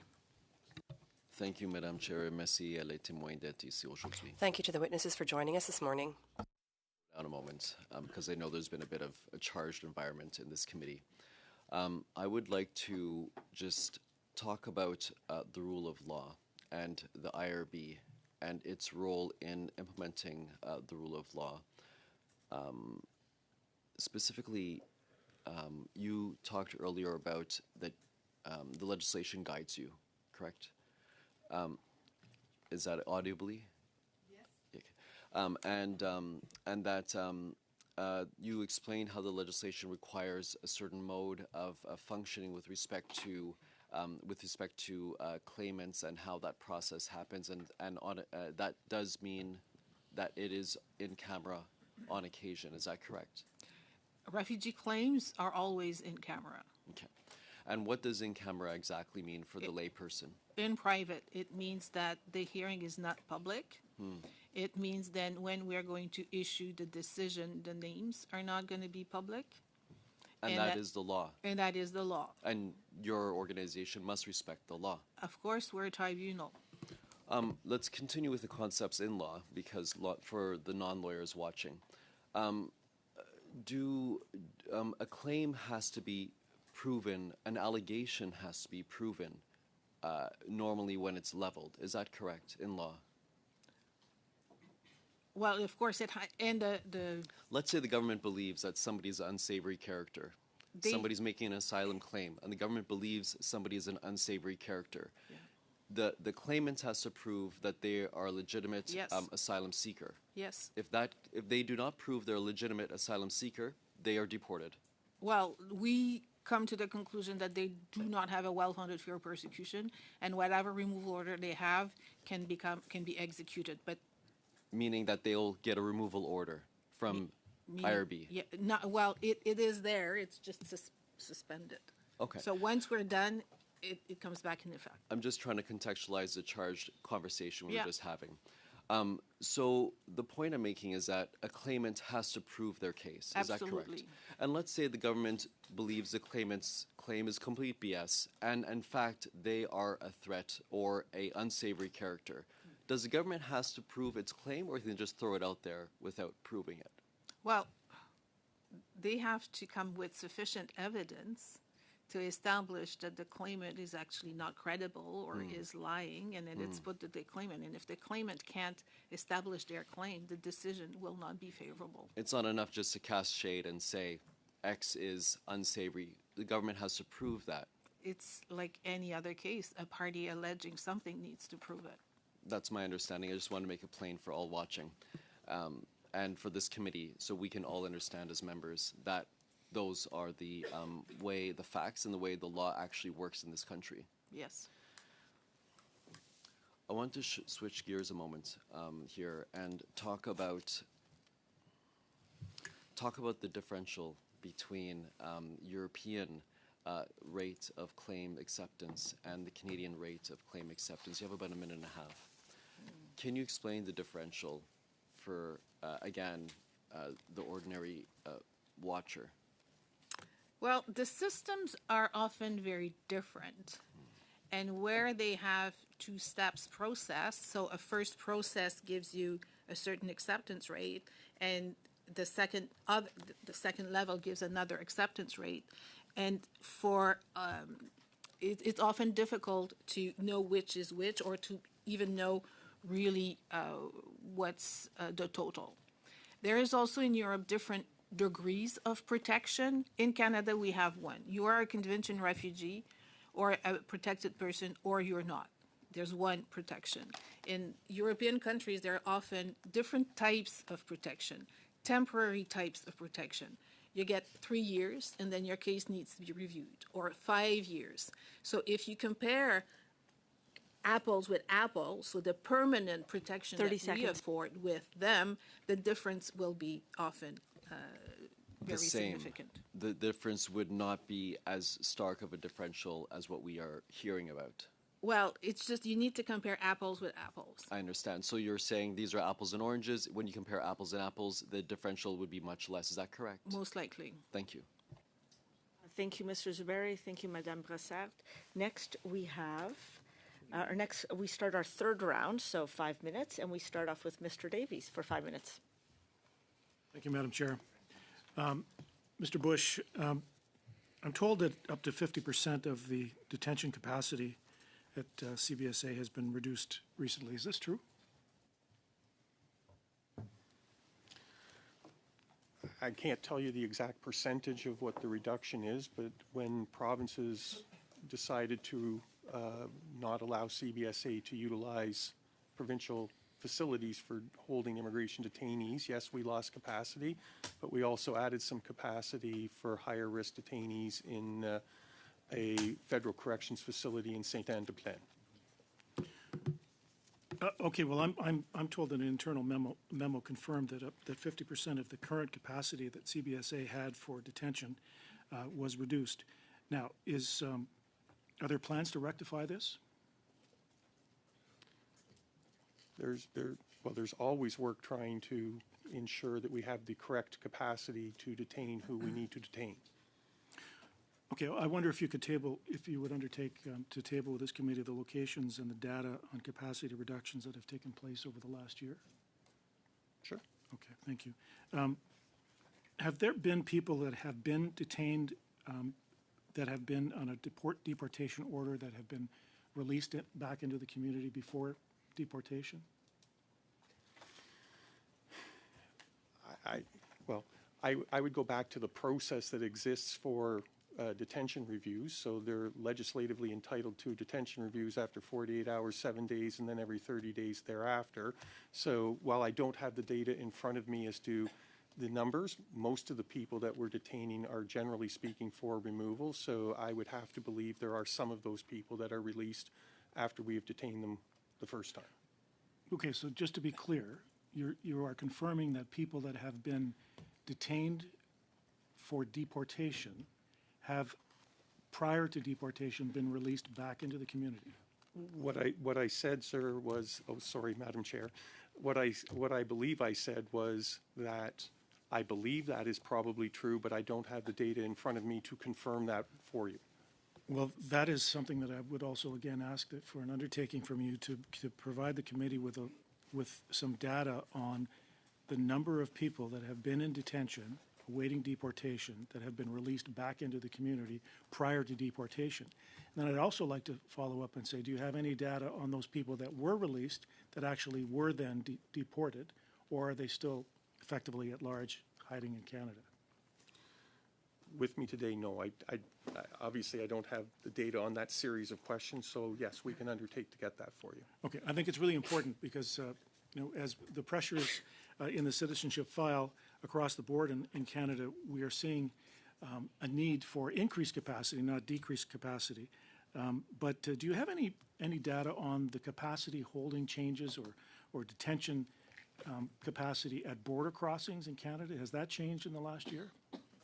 Thank you, Madame Chair. Merci à les témoins d'être ici aujourd'hui. Thank you to the witnesses for joining us this morning. down a moment, because I know there's been a bit of a charged environment in this committee. I would like to just talk about the rule of law and the IRB and its role in implementing the rule of law. Specifically, you talked earlier about that the legislation guides you, correct? Is that audibly? Yes. And that you explained how the legislation requires a certain mode of functioning with respect to claimants and how that process happens, and that does mean that it is in camera on occasion. Is that correct? Refugee claims are always in camera. Okay. And what does in camera exactly mean for the layperson? In private, it means that the hearing is not public. It means then when we're going to issue the decision, the names are not going to be public. And that is the law. And that is the law. And your organization must respect the law. Of course, we're a tribunal. Let's continue with the concepts in law, because for the non-lawyers watching, a claim has to be proven, an allegation has to be proven normally when it's leveled. Is that correct in law? Well, of course, Let's say the government believes that somebody's an unsavory character. Somebody's making an asylum claim, and the government believes somebody is an unsavory character. Yeah. The claimant has to prove that they are a legitimate asylum seeker. Yes. If they do not prove they're a legitimate asylum seeker, they are deported. Well, we come to the conclusion that they do not have a well-founded fear of persecution, and whatever removal order they have can be executed. But meaning that they'll get a removal order from IRB. Yeah, it is there. It's just suspended. Okay. So once we're done, it comes back in effect. I'm just trying to contextualize the charged conversation we were just having. So the point I'm making is that a claimant has to prove their case. Is that correct? Absolutely. And let's say the government believes the claimant's claim is complete BS, and in fact they are a threat or a unsavory character. Does the government has to prove its claim, or can they just throw it out there without proving it? Well, they have to come with sufficient evidence to establish that the claimant is actually not credible or is lying, and then it's put to the claimant. And if the claimant can't establish their claim, the decision will not be favorable. It's not enough just to cast shade and say X is unsavory. The government has to prove that. It's like any other case. A party alleging something needs to prove it. That's my understanding. I just want to make it plain for all watching, and for this committee, so we can all understand as members that those are the way the facts and the way the law actually works in this country. Yes. I want to switch gears a moment here and talk about the differential between European rate of claim acceptance and the Canadian rate of claim acceptance. You have about a minute and a half. Can you explain the differential for, again, the ordinary watcher? Well, the systems are often very different. And where they have two steps process, so a first process gives you a certain acceptance rate, and the second level gives another acceptance rate. And it's often difficult to know which is which, or to even know really what's the total. There is also in Europe different degrees of protection. In Canada, we have one. You are a convention refugee or a protected person, or you're not. There's one protection. In European countries, there are often different types of protection, temporary types of protection. You get 3 years, and then your case needs to be reviewed, or 5 years. So if you compare apples with apples, so the permanent protection that we afford with them, the difference will be often very significant. The difference would not be as stark of a differential as what we are hearing about. Well, it's just you need to compare apples with apples. I understand. So you're saying these are apples and oranges. When you compare apples and apples, the differential would be much less. Is that correct? Most likely. Thank you. Thank you, Mr. Zuberi. Thank you, Madame Brassard. Next, we have, we start our third round, so 5 minutes, and we start off with Mr. Davies for 5 minutes. Thank you, Madam Chair. Mr. Bush, I'm told that up to 50% of the detention capacity at CBSA has been reduced recently. Is this true? I can't tell you the exact percentage of what the reduction is, but when provinces decided to not allow CBSA to utilize provincial facilities for holding immigration detainees, yes, we lost capacity, but we also added some capacity for higher risk detainees in a federal corrections facility in Saint-Anne-de-Plaine. Okay, well, I'm told that an internal memo confirmed that 50% of the current capacity that CBSA had for detention was reduced. Now, are there plans to rectify this? There's always work trying to ensure that we have the correct capacity to detain who we need to detain. Okay, I wonder if you would undertake to table with this committee the locations and the data on capacity reductions that have taken place over the last year? Sure. Okay, thank you. Have there been people that have been detained that have been on a deportation order that have been released back into the community before deportation? I would go back to the process that exists for detention reviews. So they're legislatively entitled to detention reviews after 48 hours, 7 days, and then every 30 days thereafter. So while I don't have the data in front of me as to the numbers, most of the people that we're detaining are generally speaking for removal. So I would have to believe there are some of those people that are released after we have detained them the first time. Okay, so just to be clear, you are confirming that people that have been detained for deportation have, prior to deportation, been released back into the community? What I said, sir, was, oh, sorry, Madam Chair. What I believe I said was that I believe that is probably true, but I don't have the data in front of me to confirm that for you. Well, that is something that I would also, again, ask for an undertaking from you to provide the committee with some data on the number of people that have been in detention awaiting deportation that have been released back into the community prior to deportation. And then I'd also like to follow up and say, do you have any data on those people that were released that actually were then deported, or are they still effectively at large hiding in Canada? With me today, no. I obviously I don't have the data on that series of questions, so yes, we can undertake to get that for you. Okay, I think it's really important because as the pressures in the citizenship file across the board in Canada, we are seeing a need for increased capacity, not decreased capacity. But do you have any data on the capacity holding changes or detention capacity at border crossings in Canada? Has that changed in the last year?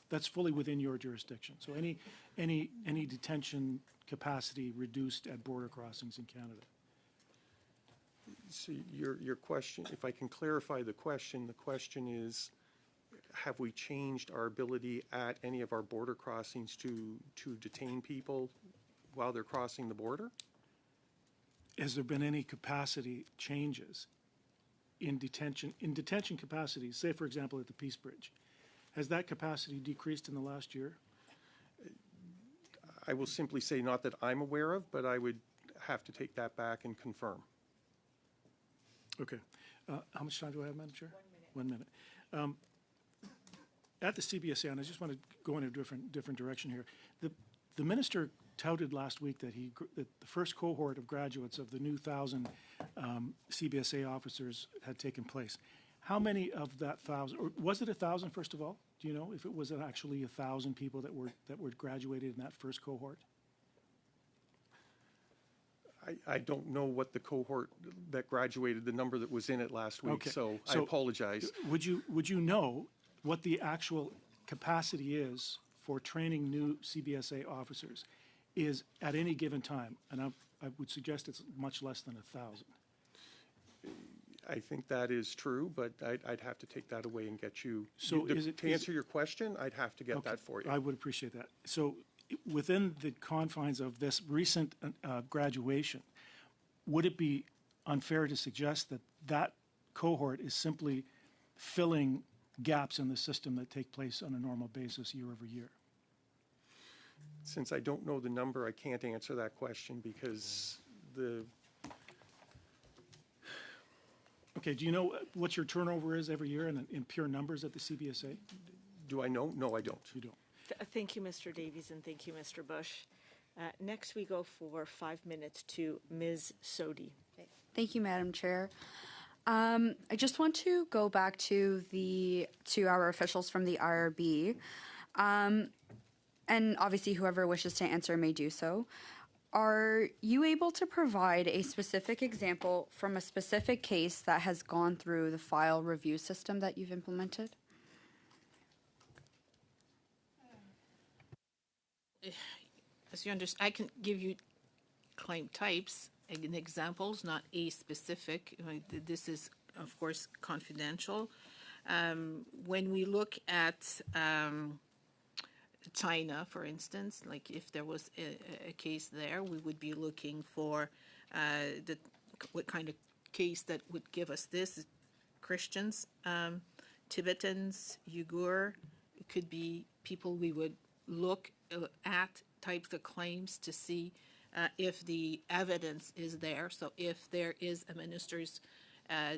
That's fully within your jurisdiction. So any detention capacity reduced at border crossings in Canada? So your question, if I can clarify the question is, have we changed our ability at any of our border crossings to detain people while they're crossing the border? Has there been any capacity changes in detention capacity, say for example at the Peace Bridge? Has that capacity decreased in the last year? I will simply say not that I'm aware of, but I would have to take that back and confirm. Okay. How much time do I have, Madam Chair? 1 minute. 1 minute. At the CBSA, and I just want to go in a different direction here. The minister touted last week that the first cohort of graduates of the new 1,000 CBSA officers had taken place. How many of that 1,000, or was it 1,000 first of all? Do you know if it was actually 1,000 people that were graduated in that first cohort? I don't know what the cohort that graduated, the number that was in it last week, Okay. so I apologize. Would you know what the actual capacity is for training new CBSA officers is at any given time? And I would suggest it's much less than 1,000. I think that is true, but I'd have to take that away and get you. So to answer your question, I'd have to get that for you. I would appreciate that. So within the confines of this recent graduation, would it be unfair to suggest that cohort is simply filling gaps in the system that take place on a normal basis year over year. Since I don't know the number, I can't answer that question because Okay, do you know what your turnover is every year in pure numbers at the CBSA? Do I know? No, I don't. You don't. Thank you, Mr. Davies, and thank you, Mr. Bush. Next, we go for 5 minutes to Ms. Sodi. Thank you, Madam Chair. I just want to go back to our officials from the IRB, and obviously whoever wishes to answer may do so. Are you able to provide a specific example from a specific case that has gone through the file review system that you've implemented? As you understand, I can give you claim types and examples, not a specific. This is, of course, confidential. When we look at China, for instance, like if there was a case there, we would be looking for what kind of case that would give us this. Christians, Tibetans, Uyghur, it could be people we would look at types of claims to see if the evidence is there. So if there is a minister's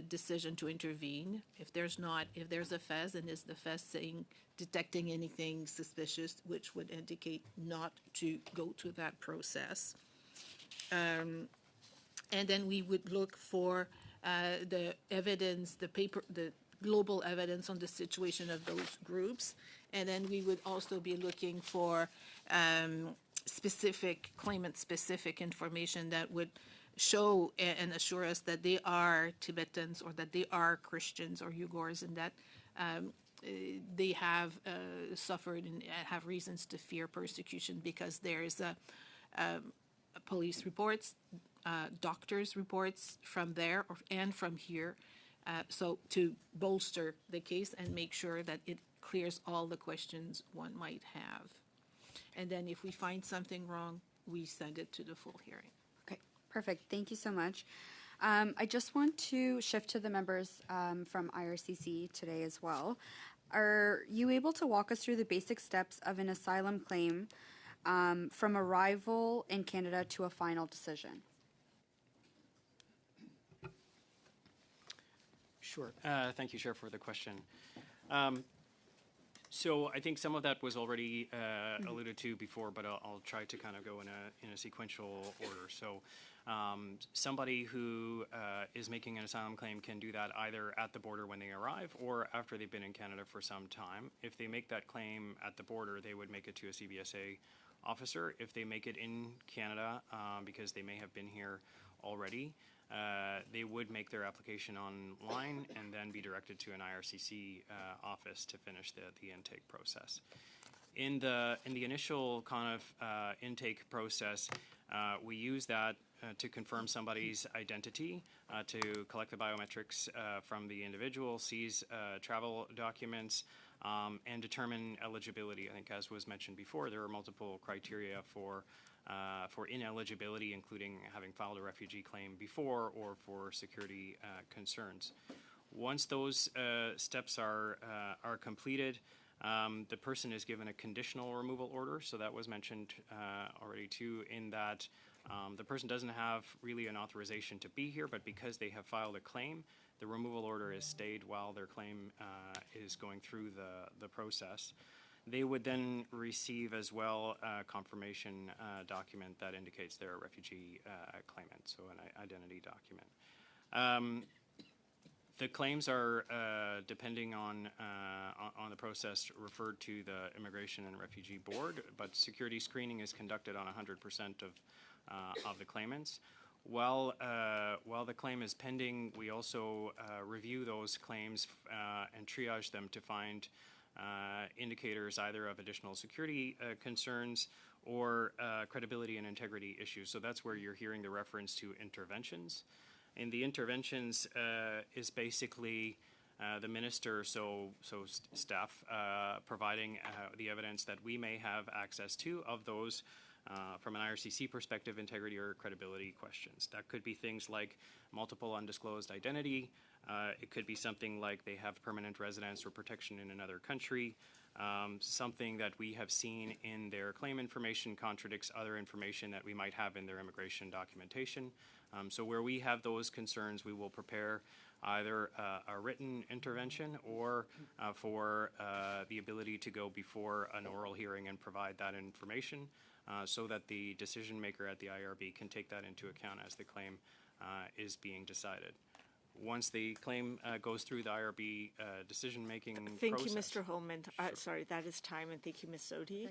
decision to intervene, if there's a FEZ, and is the FEZ detecting anything suspicious, which would indicate not to go to that process. And then we would look for the evidence, the global evidence on the situation of those groups. And then we would also be looking for claimant-specific information that would show and assure us that they are Tibetans or that they are Christians or Uyghurs, and that they have suffered and have reasons to fear persecution because there is police reports, doctors' reports from there and from here. So to bolster the case and make sure that it clears all the questions one might have. And then if we find something wrong, we send it to the full hearing. Okay, perfect. Thank you so much. I just want to shift to the members from IRCC today as well. Are you able to walk us through the basic steps of an asylum claim from arrival in Canada to a final decision? Sure. Thank you, Chair, for the question. So I think some of that was already alluded to before, but I'll try to kind of go in a sequential order. So somebody who is making an asylum claim can do that either at the border when they arrive or after they've been in Canada for some time. If they make that claim at the border, they would make it to a CBSA officer. If they make it in Canada, because they may have been here already, they would make their application online and then be directed to an IRCC office to finish the intake process. In the initial kind of intake process, we use that to confirm somebody's identity, to collect the biometrics from the individual, seize travel documents, and determine eligibility. I think, as was mentioned before, there are multiple criteria for ineligibility, including having filed a refugee claim before or for security concerns. Once those steps are completed, the person is given a conditional removal order. So that was mentioned already too, in that the person doesn't have really an authorization to be here, but because they have filed a claim, the removal order is stayed while their claim is going through the process. They would then receive as well a confirmation document that indicates they're a refugee claimant, so an identity document. The claims are, depending on the process, referred to the Immigration and Refugee Board, but security screening is conducted on 100% of the claimants. While the claim is pending, we also review those claims and triage them to find indicators either of additional security concerns or credibility and integrity issues. So that's where you're hearing the reference to interventions. And the interventions is basically the minister, so staff, providing the evidence that we may have access to of those from an IRCC perspective, integrity or credibility questions. That could be things like multiple undisclosed identity, It could be something like they have permanent residence or protection in another country. Something that we have seen in their claim information contradicts other information that we might have in their immigration documentation. So where we have those concerns, we will prepare either a written intervention or for the ability to go before an oral hearing and provide that information so that the decision maker at the IRB can take that into account as the claim is being decided. Once the claim goes through the IRB decision-making process. Thank you, Mr. Holman. Sorry, that is time, and thank you, Ms. Sodi.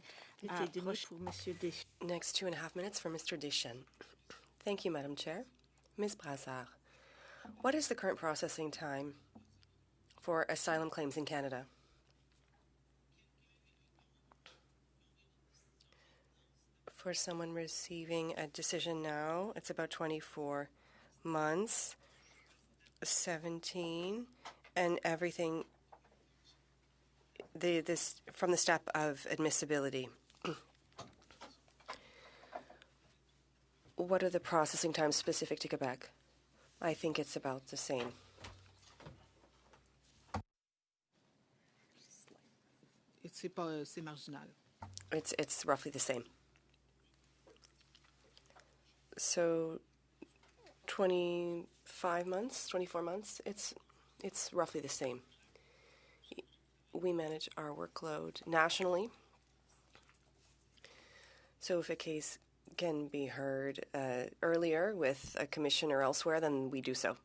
Next 2.5 minutes for Mr. Deschênes. Thank you, Madam Chair. Ms. Brassard, what is the current processing time for asylum claims in Canada? For someone receiving a decision now, it's about 24 months. 17, and everything this from the step of admissibility. What are the processing times specific to Quebec? I think it's about the same. C'est marginal. It's roughly the same. So 25 months, 24 months, it's roughly the same. We manage our workload nationally. So if a case can be heard earlier with a commissioner elsewhere, then we do so.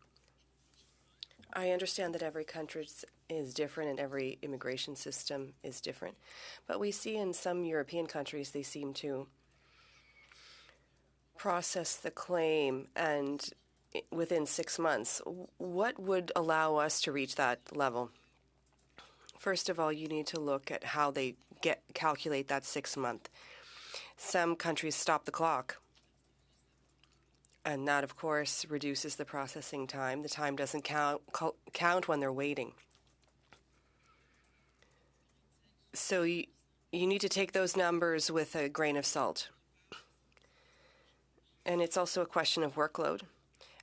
I understand that every country is different and every immigration system is different. But we see in some European countries they seem to process the claim and within 6 months. What would allow us to reach that level? First of all, you need to look at how they calculate that 6 month. Some countries stop the clock, and that, of course, reduces the processing time. The time doesn't count when they're waiting. So you need to take those numbers with a grain of salt. And it's also a question of workload,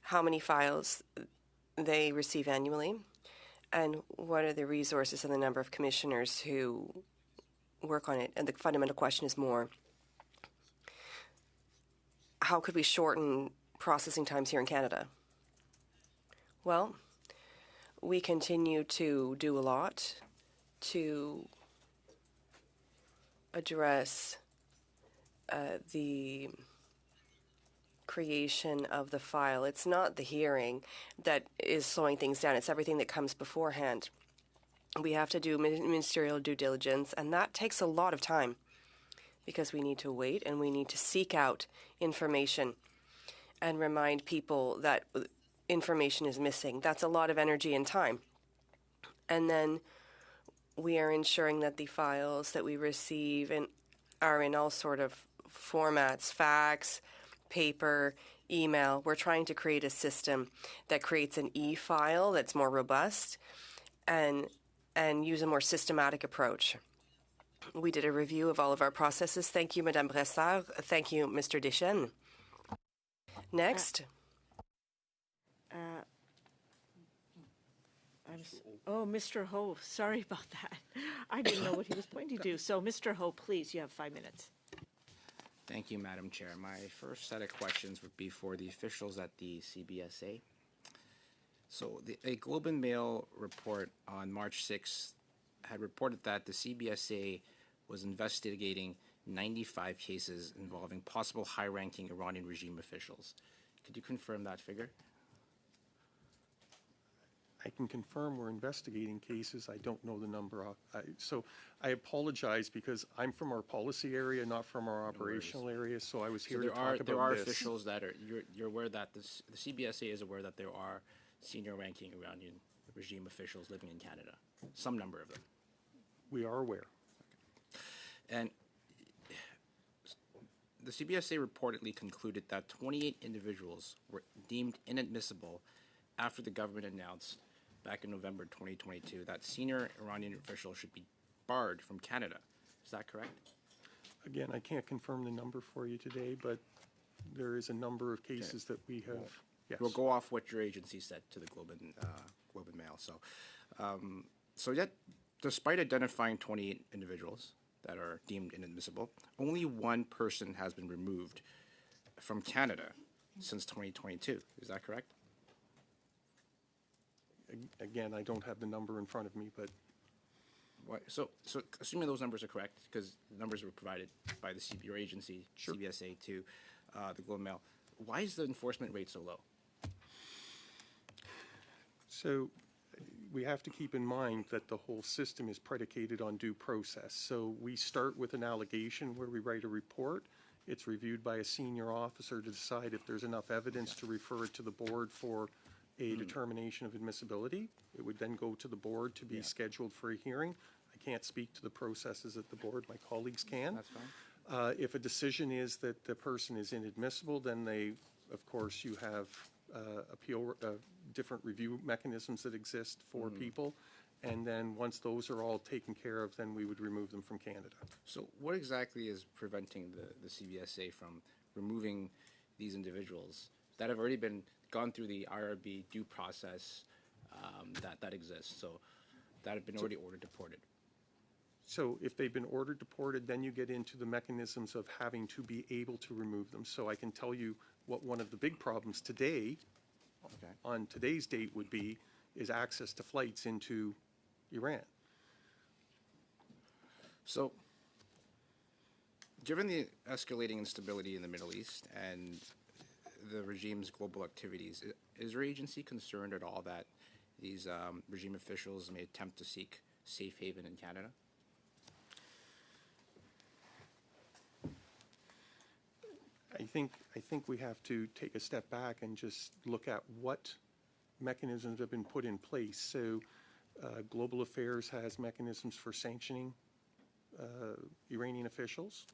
how many files they receive annually, and what are the resources and the number of commissioners who work on it. And the fundamental question is more, how could we shorten processing times here in Canada? Well, we continue to do a lot to address the creation of the file. It's not the hearing that is slowing things down. It's everything that comes beforehand. We have to do ministerial due diligence, and that takes a lot of time because we need to wait and we need to seek out information and remind people that information is missing. That's a lot of energy and time. And then we are ensuring that the files that we receive are in all sort of formats, fax, paper, email. We're trying to create a system that creates an e-file that's more robust and use a more systematic approach. We did a review of all of our processes. Thank you, Madame Brassard. Thank you, Mr. Deschênes. Next. Mr. Ho, sorry about that. I didn't know what he was pointing to. So, Mr. Ho, please, you have 5 minutes. Thank you, Madam Chair. My first set of questions would be for the officials at the CBSA. So a Globe and Mail report on March 6th had reported that the CBSA was investigating 95 cases involving possible high-ranking Iranian regime officials. Could you confirm that figure? I can confirm we're investigating cases. I don't know the number. So I apologize because I'm from our policy area, not from our operational area. So I was here to talk about this. There are officials that are, you're aware that the CBSA is aware that there are senior-ranking Iranian regime officials living in Canada, some number of them. We are aware. Okay. And the CBSA reportedly concluded that 28 individuals were deemed inadmissible after the government announced back in November 2022 that senior Iranian officials should be barred from Canada. Is that correct? Again, I can't confirm the number for you today, but there is a number of cases that we have. Yes. We'll go off what your agency said to the Globe and Globe and Mail. So yet, despite identifying 28 individuals that are deemed inadmissible, only one person has been removed from Canada since 2022. Is that correct? Again, I don't have the number in front of me, but So assuming those numbers are correct, because the numbers were provided by the your agency, Sure. CBSA, to the Globe and Mail, why is the enforcement rate so low? So we have to keep in mind that the whole system is predicated on due process. So we start with an allegation where we write a report. It's reviewed by a senior officer to decide if there's enough evidence to refer it to the board for a determination of admissibility. It would then go to the board to be scheduled for a hearing. I can't speak to the processes at the board. My colleagues can. That's fine. If a decision is that the person is inadmissible, then of course, you have appeal, different review mechanisms that exist for people. And then once those are all taken care of, then we would remove them from Canada. So what exactly is preventing the CBSA from removing these individuals that have already gone through the IRB due process that exists, so that have been already ordered deported? So if they've been ordered deported, then you get into the mechanisms of having to be able to remove them. So I can tell you what one of the big problems today, on today's date, would be, is access to flights into Iran. So, given the escalating instability in the Middle East and the regime's global activities, is your agency concerned at all that these regime officials may attempt to seek safe haven in Canada? I think we have to take a step back and just look at what mechanisms have been put in place. So Global Affairs has mechanisms for sanctioning Iranian officials.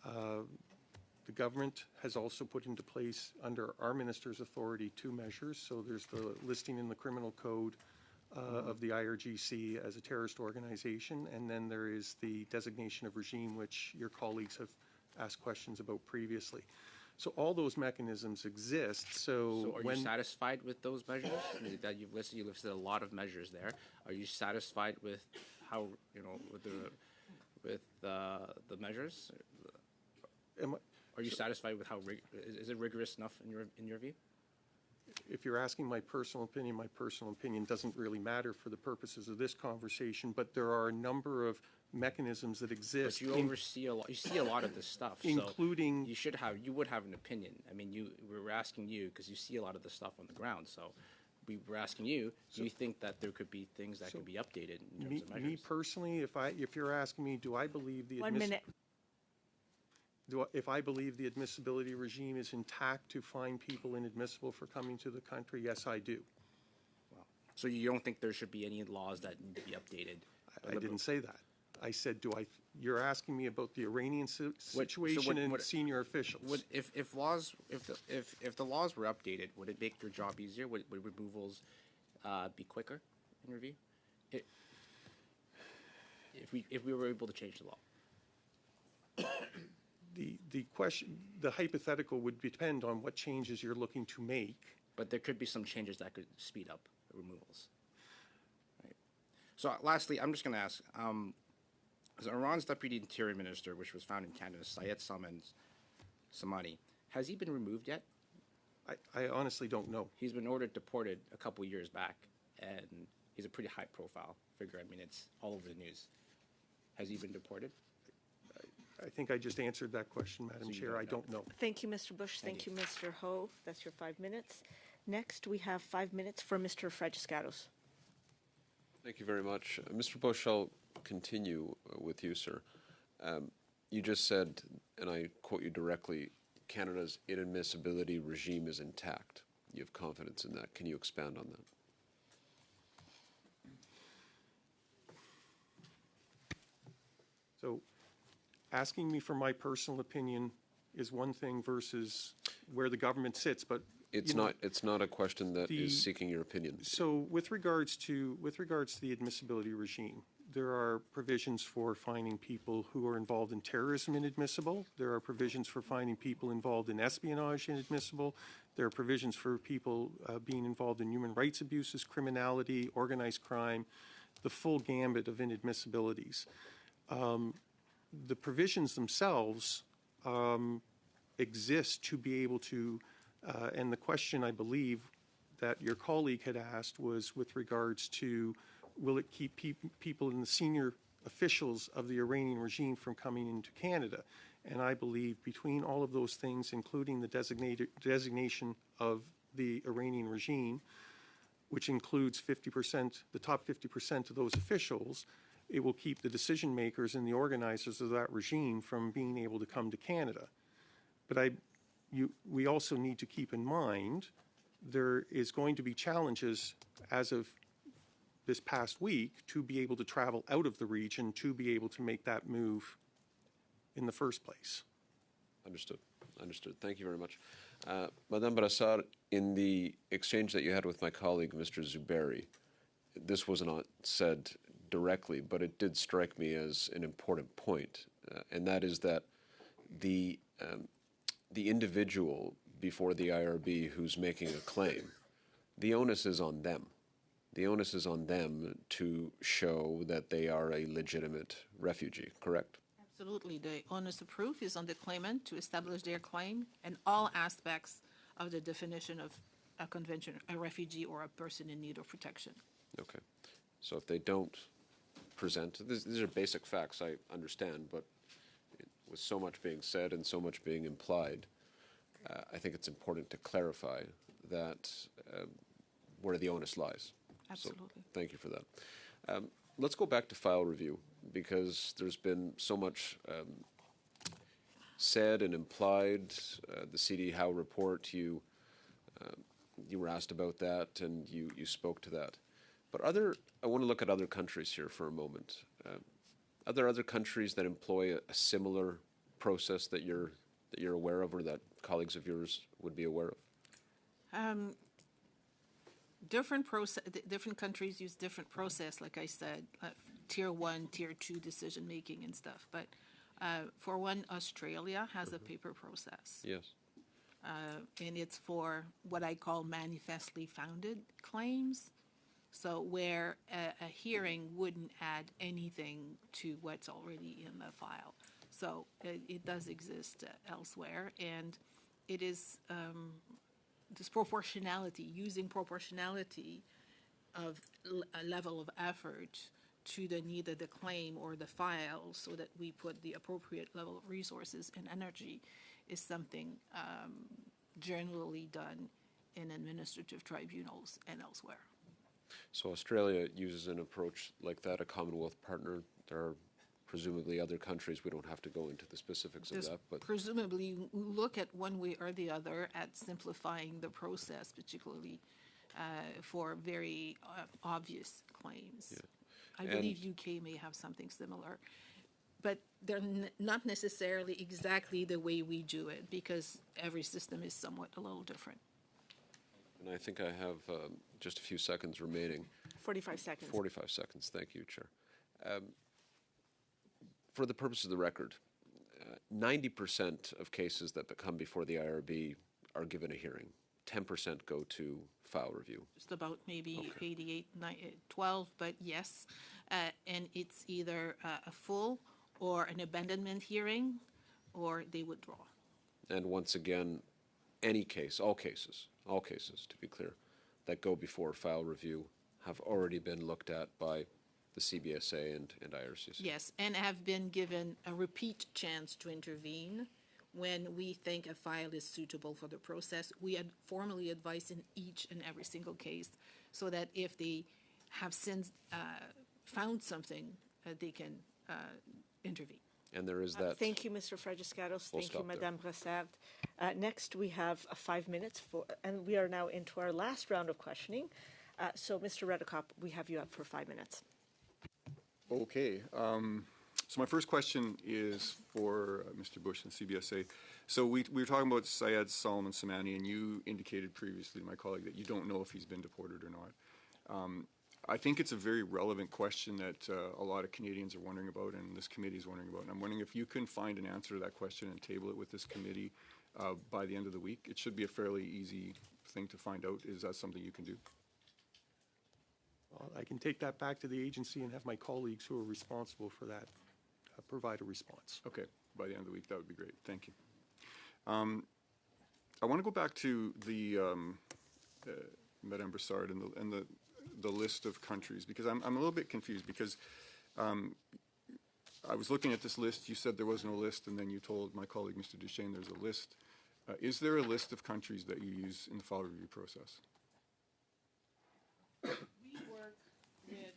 The government has also put into place, under our minister's authority, 2 measures. So there's the listing in the criminal code of the IRGC as a terrorist organization, and then there is the designation of regime, which your colleagues have asked questions about previously. So all those mechanisms exist. So are you satisfied with those measures that you've listed? You listed a lot of measures there. Are you satisfied with how, with the measures? Are you satisfied with how is it rigorous enough in your view? If you're asking my personal opinion doesn't really matter for the purposes of this conversation, but there are a number of mechanisms that exist. But you oversee a lot. You see a lot of this stuff, including. So you would have an opinion. I mean, we're asking you because you see a lot of the stuff on the ground. So we were asking you. Do you think that there could be things that could be updated in terms of measures? Me personally, if you're asking me, do I believe the if I believe the admissibility regime is intact to find people inadmissible for coming to the country, yes, I do. Well, so you don't think there should be any laws that need to be updated? I didn't say that. I said, you're asking me about the Iranian situation and senior officials. If the laws were updated, would it make your job easier? Would removals be quicker in review? If we were able to change the law? The hypothetical would depend on what changes you're looking to make. But there could be some changes that could speed up removals. Right. So lastly, I'm just going to ask, Iran's Deputy Interior Minister, which was found in Canada, Syed Samani, has he been removed yet? I honestly don't know. He's been ordered deported a couple years back, and he's a pretty high-profile figure. I mean, it's all over the news. Has he been deported? I think I just answered that question, Madam Chair. I don't know. Thank you, Mr. Bush. Thank you, Mr. Ho. That's your 5 minutes. Next, we have 5 minutes for Mr. Fragiscatos. Thank you very much. Mr. Bush, I'll continue with you, sir. You just said, and I quote you directly, Canada's inadmissibility regime is intact. You have confidence in that. Can you expand on that? So, asking me for my personal opinion is one thing versus where the government sits, but it's not a question that is seeking your opinion. So with regards to the admissibility regime, there are provisions for finding people who are involved in terrorism inadmissible. There are provisions for finding people involved in espionage inadmissible. There are provisions for people being involved in human rights abuses, criminality, organized crime, the full gambit of inadmissibilities. The provisions themselves exist to be able to, and the question I believe that your colleague had asked was with regards to, will it keep people in the senior officials of the Iranian regime from coming into Canada? And I believe between all of those things, including the designation of the Iranian regime, which includes 50%, the top 50% of those officials, it will keep the decision makers and the organizers of that regime from being able to come to Canada. But we also need to keep in mind there is going to be challenges as of this past week to be able to travel out of the region to be able to make that move in the first place. Understood. Understood. Thank you very much. Madame Brassard, in the exchange that you had with my colleague, Mr. Zuberi, this was not said directly, but it did strike me as an important point, and that is that the individual before the IRB who's making a claim, the onus is on them. The onus is on them to show that they are a legitimate refugee, correct? Absolutely. The onus of proof is on the claimant to establish their claim and all aspects of the definition of a convention, a refugee or a person in need of protection. Okay. So if they don't present, these are basic facts, I understand, but with so much being said and so much being implied, I think it's important to clarify that where the onus lies. Absolutely. So thank you for that. Let's go back to file review, because there's been so much said and implied. The C.D. Howe report, you were asked about that, and you spoke to that. But I want to look at other countries here for a moment. Are there other countries that employ a similar process that you're aware of, or that colleagues of yours would be aware of? Different countries use different process, like I said, tier 1, tier 2 decision making and stuff. But for one, Australia has a paper process. Yes. And it's for what I call manifestly founded claims. So where a hearing wouldn't add anything to what's already in the file. So it does exist elsewhere, and it is this proportionality, using proportionality of a level of effort to the need of the claim or the file so that we put the appropriate level of resources and energy is something generally done in administrative tribunals and elsewhere. So Australia uses an approach like that, a Commonwealth partner. There are presumably other countries. We don't have to go into the specifics of that, but presumably look at one way or the other at simplifying the process, particularly for very obvious claims. Yeah. I believe UK may have something similar, but they're not necessarily exactly the way we do it, because every system is somewhat a little different. And I think I have just a few seconds remaining. 45 seconds. 45 seconds. Thank you, Chair. For the purpose of the record, 90% of cases that come before the IRB are given a hearing. 10% go to file review. Just about maybe 88, 12, but yes. And it's either a full or an abandonment hearing, or they withdraw. And once again, any case, all cases, to be clear, that go before file review have already been looked at by the CBSA and IRCC. Yes, and have been given a repeat chance to intervene when we think a file is suitable for the process. We formally advise in each and every single case, so that if they have since found something, they can intervene. And there is that. Thank you, Mr. Fragiscatos. Thank you, Madame Brassard. Next, we have 5 minutes and we are now into our last round of questioning. So, Mr. Redekop, we have you up for 5 minutes. Okay. So my first question is for Mr. Bush and CBSA. So we were talking about Syed Solomon Samani, and you indicated previously, my colleague, that you don't know if he's been deported or not. I think it's a very relevant question that a lot of Canadians are wondering about, and this committee is wondering about. And I'm wondering if you can find an answer to that question and table it with this committee by the end of the week. It should be a fairly easy thing to find out. Is that something you can do? Well, I can take that back to the agency and have my colleagues who are responsible for that provide a response. Okay, by the end of the week, that would be great. Thank you. I want to go back to the Madame Broussard and the list of countries, because I'm a little bit confused, because I was looking at this list. You said there wasn't a list, and then you told my colleague, Mr. Duchesne, there's a list. Is there a list of countries that you use in the file review process? We work with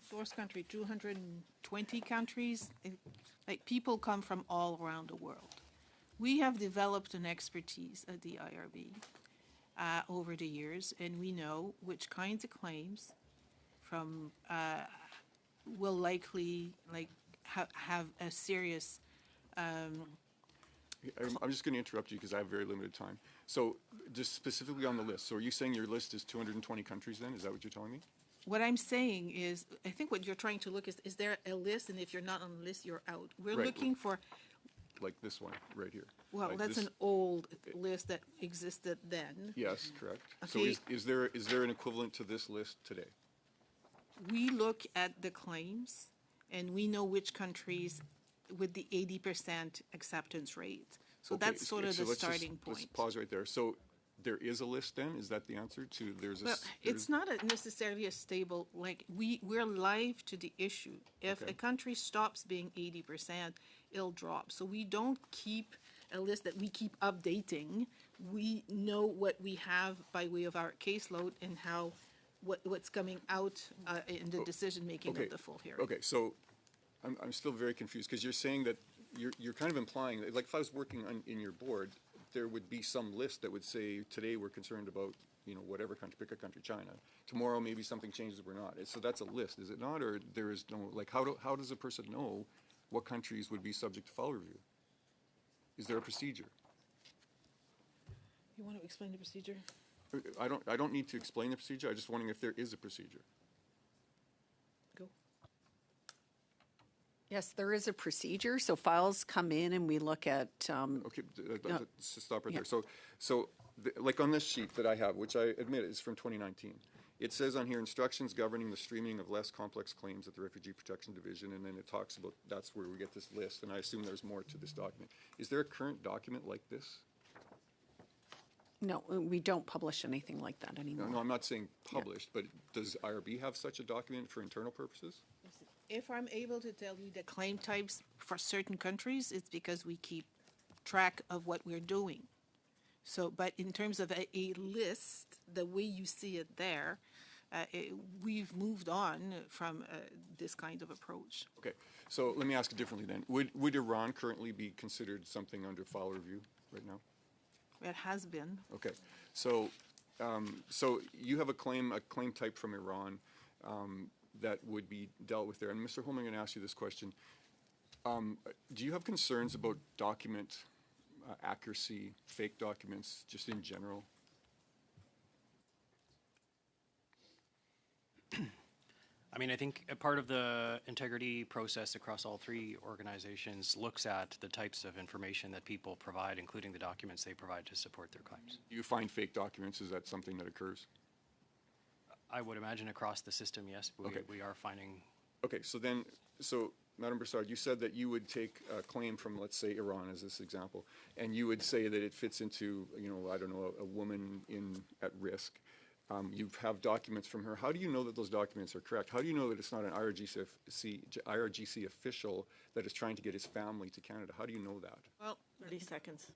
source country, 220 countries. Like, people come from all around the world. We have developed an expertise at the IRB over the years, and we know which kinds of claims from will likely have a serious. I'm just going to interrupt you because I have very limited time. So, just specifically on the list. So, are you saying your list is 220 countries? Then is that what you're telling me? What I'm saying is, I think what you're trying to look is there a list, and if you're not on the list, you're out. We're Right. looking for. Like this one right here. Well, like that's this, an old list that existed then. Yes, correct. Okay. So is there an equivalent to this list today? We look at the claims, and we know which countries with the 80% acceptance rate. So Okay, that's sort of so the starting point. Let's pause right there. So there is a list then? Is that the answer to there's a... Well, it's not necessarily a stable, like, we're live to the issue. If Okay. a country stops being 80%, it'll drop. So we don't keep a list that we keep updating. We know what we have by way of our caseload and how, what's coming out in the decision-making Okay. of the full hearing. Okay, so I'm still very confused because you're saying that you're kind of implying that, like, if I was working in your board, there would be some list that would say, today we're concerned about, whatever country, pick a country, China. Tomorrow maybe something changes, we're not. So that's a list, is it not? Or there is no, like, how does a person know what countries would be subject to file review? Is there a procedure? You want to explain the procedure? I don't need to explain the procedure. I'm just wondering if there is a procedure. Go. Yes, there is a procedure. So files come in and we look at. Okay, let's just stop right there. So like on this sheet that I have, which I admit is from 2019, it says on here instructions governing the streaming of less complex claims at the Refugee Protection Division, and then it talks about that's where we get this list, and I assume there's more to this document. Is there a current document like this? No, we don't publish anything like that anymore. No, I'm not saying published, but does IRB have such a document for internal purposes? If I'm able to tell you the claim types for certain countries, it's because we keep track of what we're doing. So, but in terms of a list, the way you see it there, we've moved on from this kind of approach. Okay, so let me ask it differently then. Would Iran currently be considered something under file review right now? It has been. Okay, so so you have a claim type from Iran that would be dealt with there. And Mr. Holman, I'm going to ask you this question. Do you have concerns about document accuracy, fake documents, just in general? I mean, I think a part of the integrity process across all three organizations looks at the types of information that people provide, including the documents they provide to support their claims. Do you find fake documents? Is that something that occurs? I would imagine across the system, yes, we are finding. Okay, so Madam Broussard, you said that you would take a claim from, let's say, Iran as this example, and you would say that it fits into, I don't know, a woman at risk. You have documents from her. How do you know that those documents are correct? How do you know that it's not an IRGC official that is trying to get his family to Canada? How do you know that? Well, 30 seconds.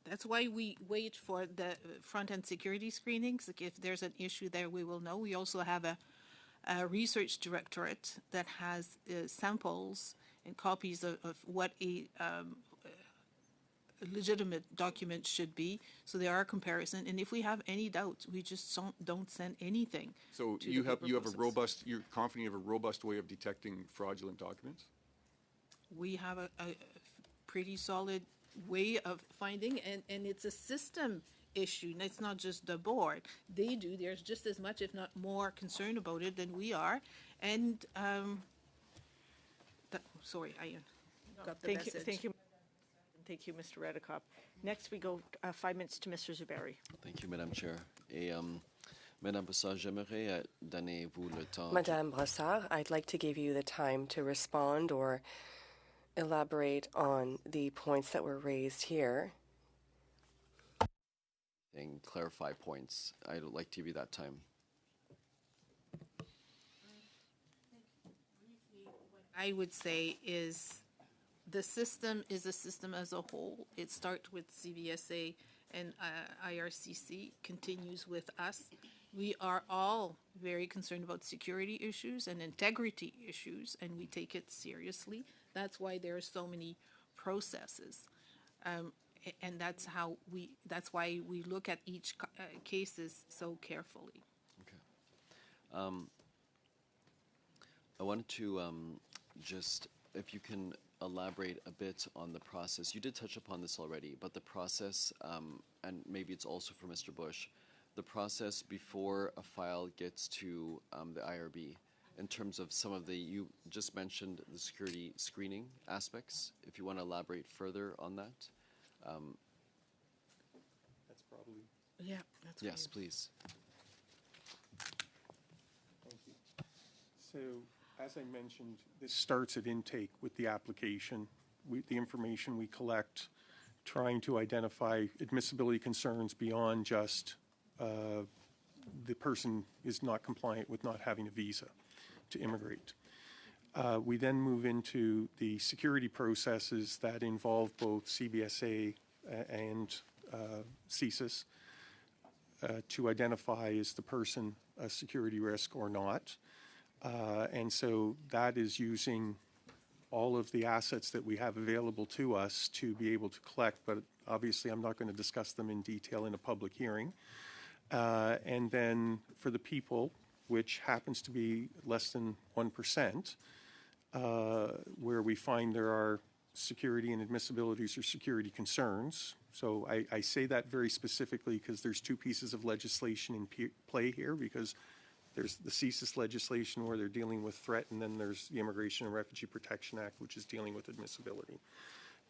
That's why we wait for the front-end security screenings. Like, if there's an issue there, we will know. We also have a research directorate that has samples and copies of what a legitimate document should be. So there are comparisons. And if we have any doubts, we just don't send anything. So you have a robust, you're confident you have a robust way of detecting fraudulent documents? We have a pretty solid way of finding, and it's a system issue. And it's not just the board. There's just as much, if not more, concern about it than we are. And, sorry, I got the Thank message. you, thank you. Thank you, Mr. Redekop. Next, we go 5 minutes to Mr. Zuberi. Thank you, Madame Chair. Et, Madame Brossard, j'aimerais donner vous le temps. Madame Brossard, I'd like to give you the time to respond or elaborate on the points that were raised here. And clarify points. I'd like to give you that time. I would say is the system is a system as a whole. It starts with CBSA and IRCC, continues with us. We are all very concerned about security issues and integrity issues, and we take it seriously. That's why there are so many processes. And that's why we look at each cases so carefully. Okay. I wanted to just, if you can elaborate a bit on the process. You did touch upon this already, but the process, and maybe it's also for Mr. Bush, the process before a file gets to the IRB in terms of some of the, you just mentioned the security screening aspects. If you want to elaborate further on that. That's probably. Yeah, that's yes, please. Thank you. So, as I mentioned, this starts at intake with the application, the information we collect, trying to identify admissibility concerns beyond just the person is not compliant with not having a visa to immigrate. We then move into the security processes that involve both CBSA and CSIS to identify is the person a security risk or not. And so that is using all of the assets that we have available to us to be able to collect, but obviously I'm not going to discuss them in detail in a public hearing. And then for the people, which happens to be less than 1%, where we find there are security and admissibilities or security concerns. So I say that very specifically because there's two pieces of legislation in play here, because there's the CSIS legislation where they're dealing with threat, and then there's the Immigration and Refugee Protection Act, which is dealing with admissibility.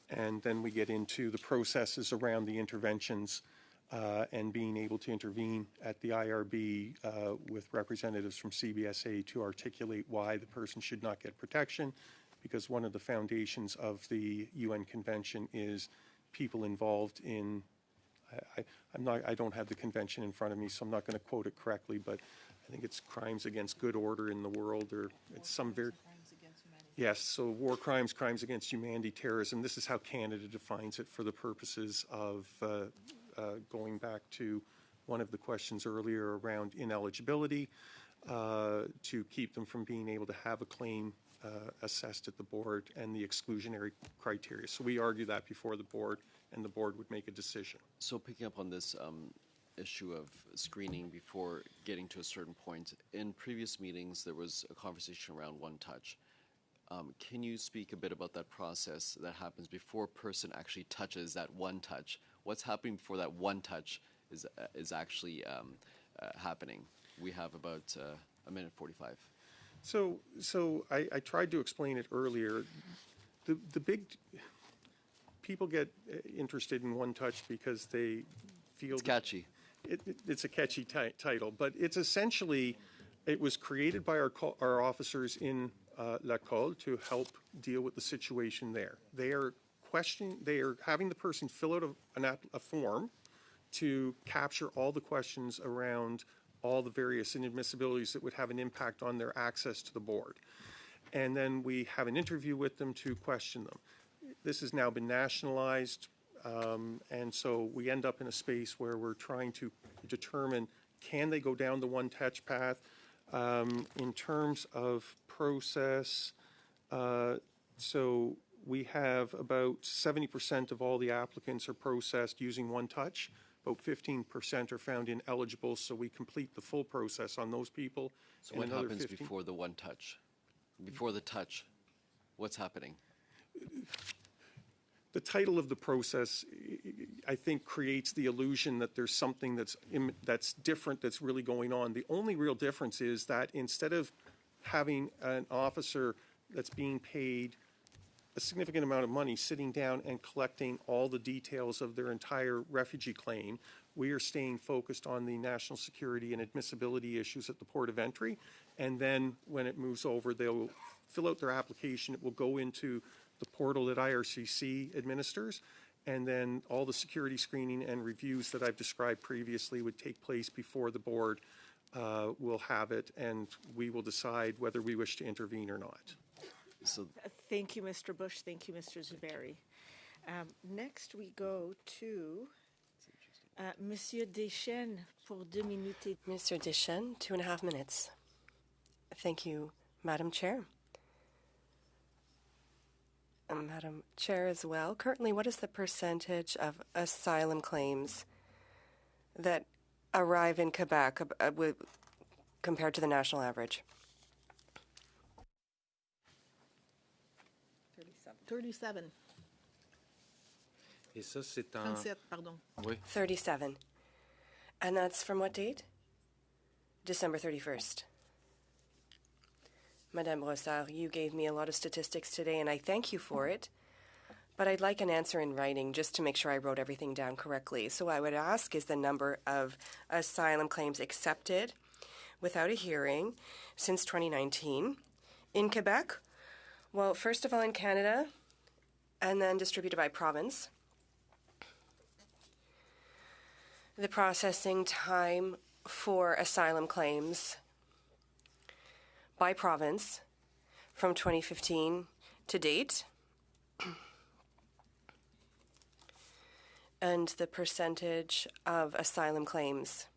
And then we get into the processes around the interventions and being able to intervene at the IRB with representatives from CBSA to articulate why the person should not get protection, because one of the foundations of the UN Convention is people involved in, I don't have the convention in front of me, so I'm not going to quote it correctly, but I think it's crimes against good order in the world, or it's some very, yes, so war crimes, crimes against humanity, terrorism. This is how Canada defines it for the purposes of going back to one of the questions earlier around ineligibility, to keep them from being able to have a claim assessed at the board, and the exclusionary criteria. So we argue that before the board, and the board would make a decision. So picking up on this issue of screening before getting to a certain point, in previous meetings there was a conversation around one touch. Can you speak a bit about that process that happens before a person actually touches that one touch? What's happening before that one touch is actually happening? We have about a minute 45. So I tried to explain it earlier. The big people get interested in one touch because they feel it's catchy. It's a catchy title, but it's essentially, it was created by our officers in L'École to help deal with the situation there. They are having the person fill out a form to capture all the questions around all the various inadmissibilities that would have an impact on their access to the board. And then we have an interview with them to question them. This has now been nationalized, and so we end up in a space where we're trying to determine, can they go down the one-touch path? In terms of process, so we have about 70% of all the applicants are processed using one touch. About 15% are found ineligible, so we complete the full process on those people. So what happens before the one touch? Before the touch, what's happening? the title of the process, I think, creates the illusion that there's something that's different that's really going on. The only real difference is that instead of having an officer that's being paid a significant amount of money sitting down and collecting all the details of their entire refugee claim, we are staying focused on the national security and admissibility issues at the port of entry. And then when it moves over, they'll fill out their application. It will go into the portal that IRCC administers, and then all the security screening and reviews that I've described previously would take place before the board will have it, and we will decide whether we wish to intervene or not. So, Thank you, Mr. Bush. Thank you, Mr. Zuberi. Next, we go to Monsieur Deschênes pour 2 minutes. Mr. Deschênes, 2.5 minutes. Thank you, Madam Chair. Madam Chair as well, currently what is the percentage of asylum claims that arrive in Quebec compared to the national average? 37. Et ça, c'est en... 37, pardon. Oui. 37. And that's from what date? December 31st. Madame Brossard, you gave me a lot of statistics today, and I thank you for it. But I'd like an answer in writing just to make sure I wrote everything down correctly. So I would ask, is the number of asylum claims accepted without a hearing since 2019 in Quebec? Well, first of all, in Canada, and then distributed by province. The processing time for asylum claims by province from 2015 to date, and the percentage of asylum claims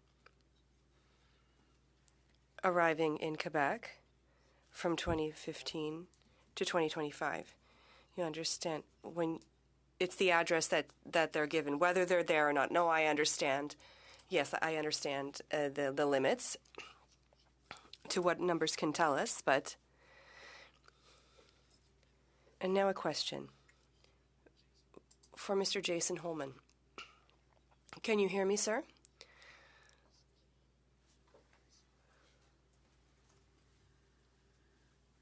arriving in Quebec from 2015 to 2025. You understand, when it's the address that they're given, whether they're there or not. No, I understand. Yes, I understand the limits to what numbers can tell us, but... And now a question for Mr. Jason Holman. Can you hear me, sir?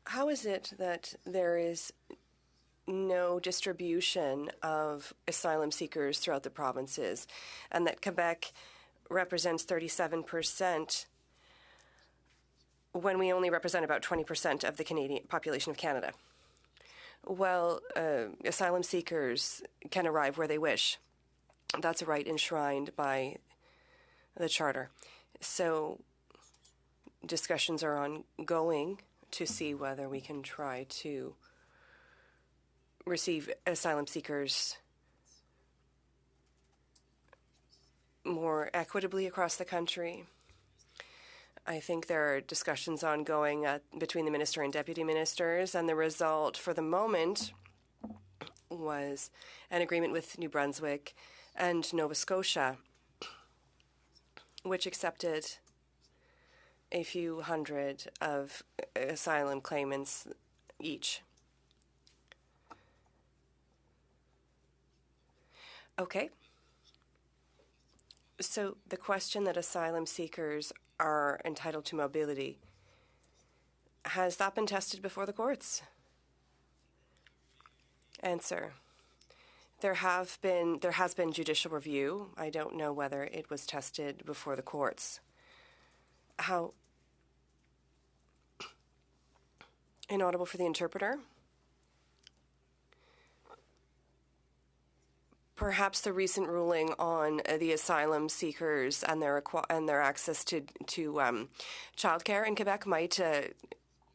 How is it that there is no distribution of asylum seekers throughout the provinces, and that Quebec represents 37% when we only represent about 20% of the Canadian population of Canada? Well, asylum seekers can arrive where they wish. That's a right enshrined by the Charter. So discussions are ongoing to see whether we can try to receive asylum seekers more equitably across the country. I think there are discussions ongoing between the minister and deputy ministers, and the result for the moment was an agreement with New Brunswick and Nova Scotia, which accepted a few hundred of asylum claimants each. Okay. So the question that asylum seekers are entitled to mobility, has that been tested before the courts? Answer. There has been judicial review. I don't know whether it was tested before the courts. How? Inaudible for the interpreter. Perhaps the recent ruling on the asylum seekers and their access to childcare in Quebec might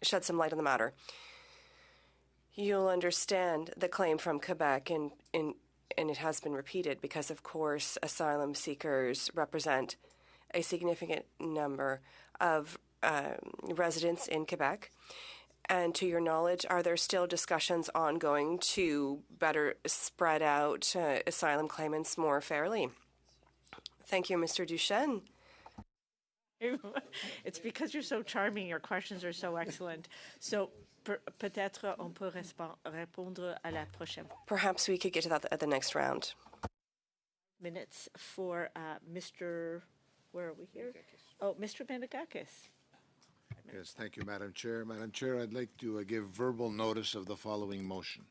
shed some light on the matter. You'll understand the claim from Quebec, and it has been repeated because, of course, asylum seekers represent a significant number of residents in Quebec. And to your knowledge, are there still discussions ongoing to better spread out asylum claimants more fairly? Thank you, Mr. Duchesne. It's because you're so charming, your questions are so excellent. So, peut-être on peut répondre à la prochaine. Perhaps we could get to that at the next round. Minutes for Mr. Where are we here? Oh, Mr. Menegakis. Yes, thank you, Madam Chair. Madam Chair, I'd like to give verbal notice of the following motion.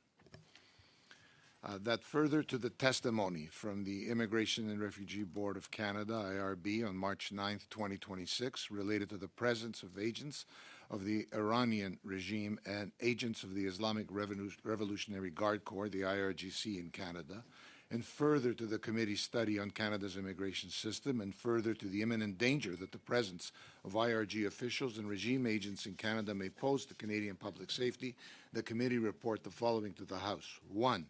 That further to the testimony from the Immigration and Refugee Board of Canada, IRB, on March 9th, 2026, related to the presence of agents of the Iranian regime and agents of the Islamic Revolutionary Guard Corps, the IRGC, in Canada, and further to the committee's study on Canada's immigration system, and further to the imminent danger that the presence of IRG officials and regime agents in Canada may pose to Canadian public safety, the committee report the following to the House. 1.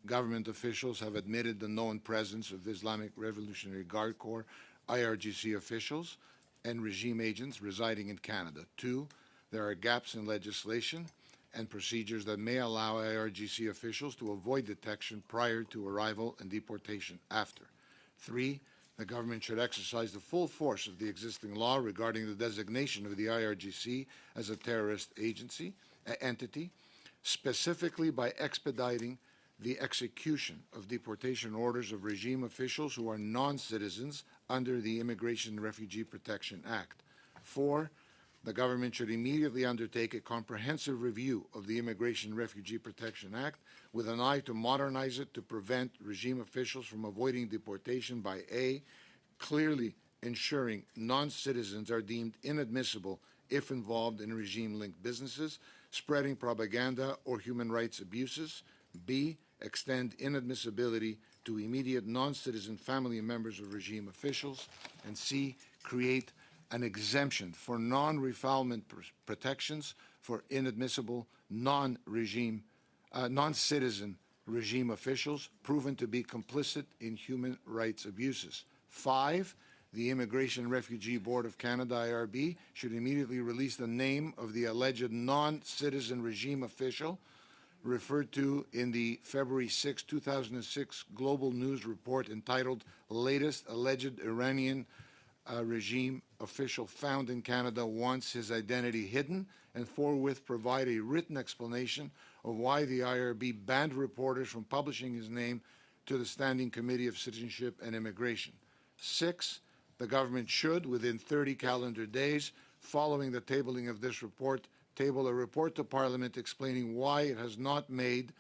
Government officials have admitted the known presence of Islamic Revolutionary Guard Corps, IRGC officials, and regime agents residing in Canada. 2. There are gaps in legislation and procedures that may allow IRGC officials to avoid detection prior to arrival and deportation after. 3. The government should exercise the full force of the existing law regarding the designation of the IRGC as a terrorist entity, specifically by expediting the execution of deportation orders of regime officials who are non-citizens under the Immigration and Refugee Protection Act. 4. The government should immediately undertake a comprehensive review of the Immigration and Refugee Protection Act with an eye to modernize it to prevent regime officials from avoiding deportation by A, clearly ensuring non-citizens are deemed inadmissible if involved in regime-linked businesses, spreading propaganda or human rights abuses, B, extend inadmissibility to immediate non-citizen family members of regime officials, and C, create an exemption for non-refoulement protections for inadmissible non-citizen regime officials proven to be complicit in human rights abuses. 5, the Immigration and Refugee Board of Canada, IRB, should immediately release the name of the alleged non-citizen regime official referred to in the February 6, 2006 Global News report entitled Latest Alleged Iranian Regime Official Found in Canada Wants His Identity Hidden, and forthwith provide a written explanation of why the IRB banned reporters from publishing his name to the Standing Committee of Citizenship and Immigration. 6, the government should, within 30 calendar days following the tabling of this report, table a report to Parliament explaining why it has not made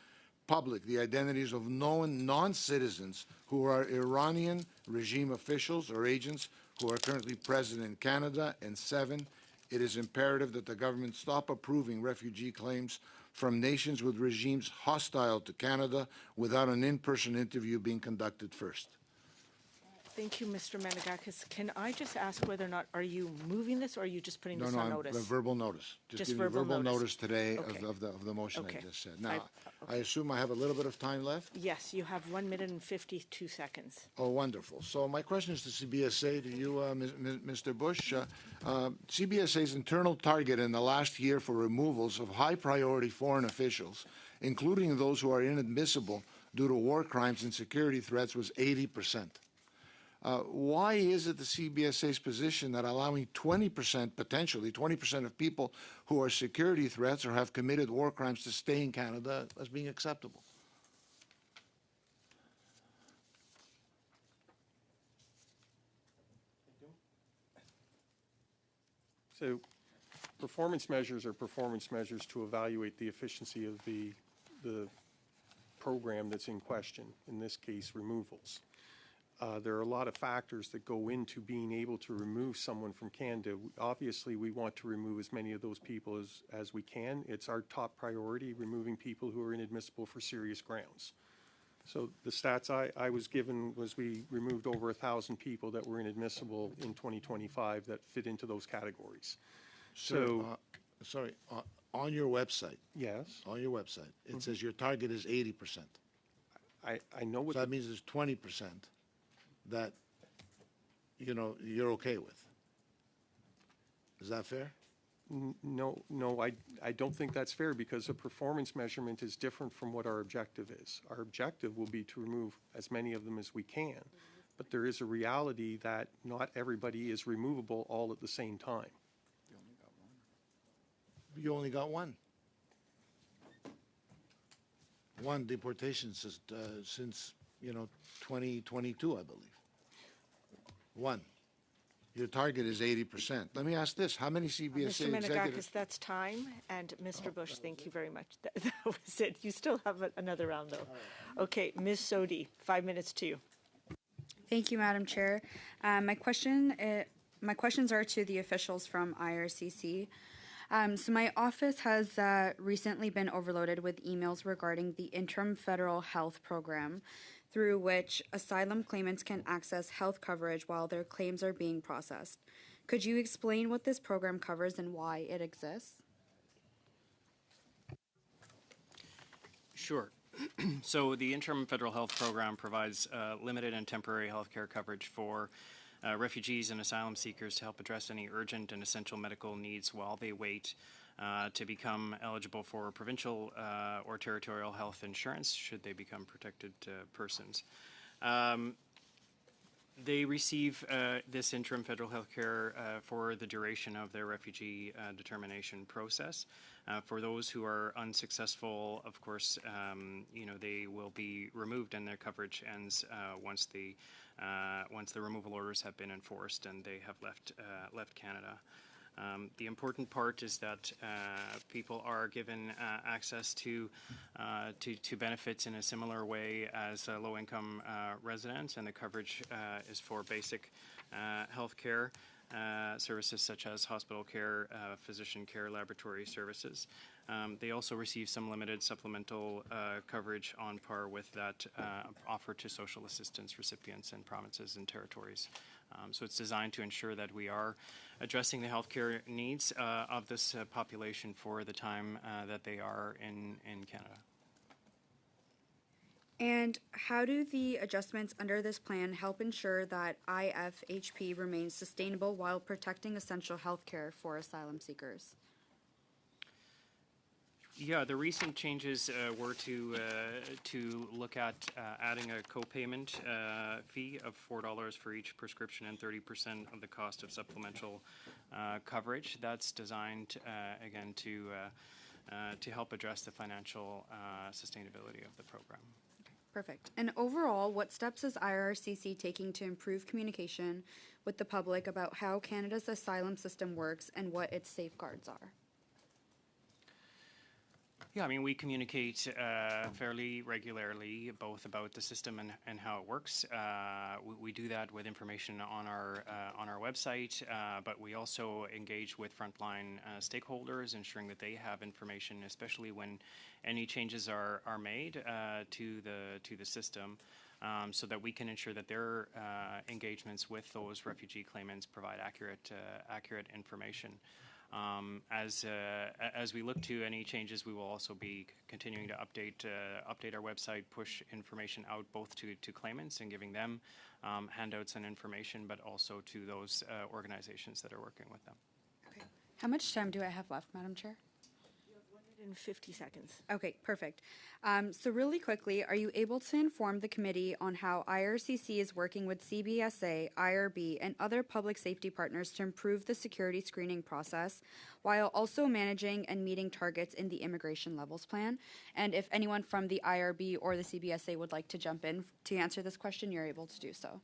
public the identities of known non-citizens who are Iranian regime officials or agents who are currently present in Canada. And 7, it is imperative that the government stop approving refugee claims from nations with regimes hostile to Canada without an in-person interview being conducted first. Thank you, Mr. Menegakis. Can I just ask whether or not, are you moving this or are you just putting this on notice? No, verbal notice. Just giving verbal notice today Okay. of the motion Okay. I just said. Now, I assume I have a little bit of time left? Yes, you have 1 minute and 52 seconds. Oh, wonderful. So my question is to CBSA, to you, Mr. Bush. CBSA's internal target in the last year for removals of high-priority foreign officials, including those who are inadmissible due to war crimes and security threats, was 80%. Why is it the CBSA's position that allowing 20%, potentially 20% of people who are security threats or have committed war crimes to stay in Canada as being acceptable? So performance measures are performance measures to evaluate the efficiency of the program that's in question, in this case, removals. There are a lot of factors that go into being able to remove someone from Canada. Obviously, we want to remove as many of those people as we can. It's our top priority, removing people who are inadmissible for serious grounds. So the stats I was given was we removed over 1,000 people that were inadmissible in 2025 that fit into those categories. Sorry, on your website. Yes. On your website, it says your target is 80%. I know what. So that means there's 20% that, you're okay with. Is that fair? No, I don't think that's fair because a performance measurement is different from what our objective is. Our objective will be to remove as many of them as we can. but there is a reality that not everybody is removable all at the same time. You only got one. One deportation since 2022, I believe. One. Your target is 80%. Let me ask this: how many CBSA Mr. executives? Menegakis, that's time. And Mr. Bush, thank you very much. That was it. You still have another round, though. Okay, Ms. Sodi, 5 minutes to you. Thank you, Madam Chair. My questions are to the officials from IRCC. So my office has recently been overloaded with emails regarding the interim federal health program, through which asylum claimants can access health coverage while their claims are being processed. Could you explain what this program covers and why it exists? Sure. So the interim federal health program provides limited and temporary health care coverage for refugees and asylum seekers to help address any urgent and essential medical needs while they wait to become eligible for provincial or territorial health insurance should they become protected persons. They receive this interim federal health care for the duration of their refugee determination process. For those who are unsuccessful, of course, they will be removed and their coverage ends once the removal orders have been enforced and they have left Canada. The important part is that people are given access to benefits in a similar way as low-income residents, and the coverage is for basic health care services such as hospital care, physician care, laboratory services. They also receive some limited supplemental coverage on par with that offered to social assistance recipients in provinces and territories. So it's designed to ensure that we are addressing the healthcare needs of this population for the time that they are in Canada. And how do the adjustments under this plan help ensure that IFHP remains sustainable while protecting essential health care for asylum seekers? Yeah, the recent changes were to look at adding a co-payment fee of $4 for each prescription and 30% of the cost of supplemental coverage. That's designed again to help address the financial sustainability of the program. Perfect. And overall, what steps is IRCC taking to improve communication with the public about how Canada's asylum system works and what its safeguards are? Yeah, I mean, we communicate fairly regularly, both about the system and how it works. We do that with information on our website, but we also engage with frontline stakeholders, ensuring that they have information, especially when any changes are made to the system, so that we can ensure that their engagements with those refugee claimants provide accurate information. As we look to any changes, we will also be continuing to update our website, push information out both to claimants and giving them handouts and information, but also to those organizations that are working with them. Okay. How much time do I have left, Madam Chair? 150 seconds. Okay, perfect. So really quickly, are you able to inform the committee on how IRCC is working with CBSA, IRB, and other public safety partners to improve the security screening process while also managing and meeting targets in the immigration levels plan? And if anyone from the IRB or the CBSA would like to jump in to answer this question, you're able to do so.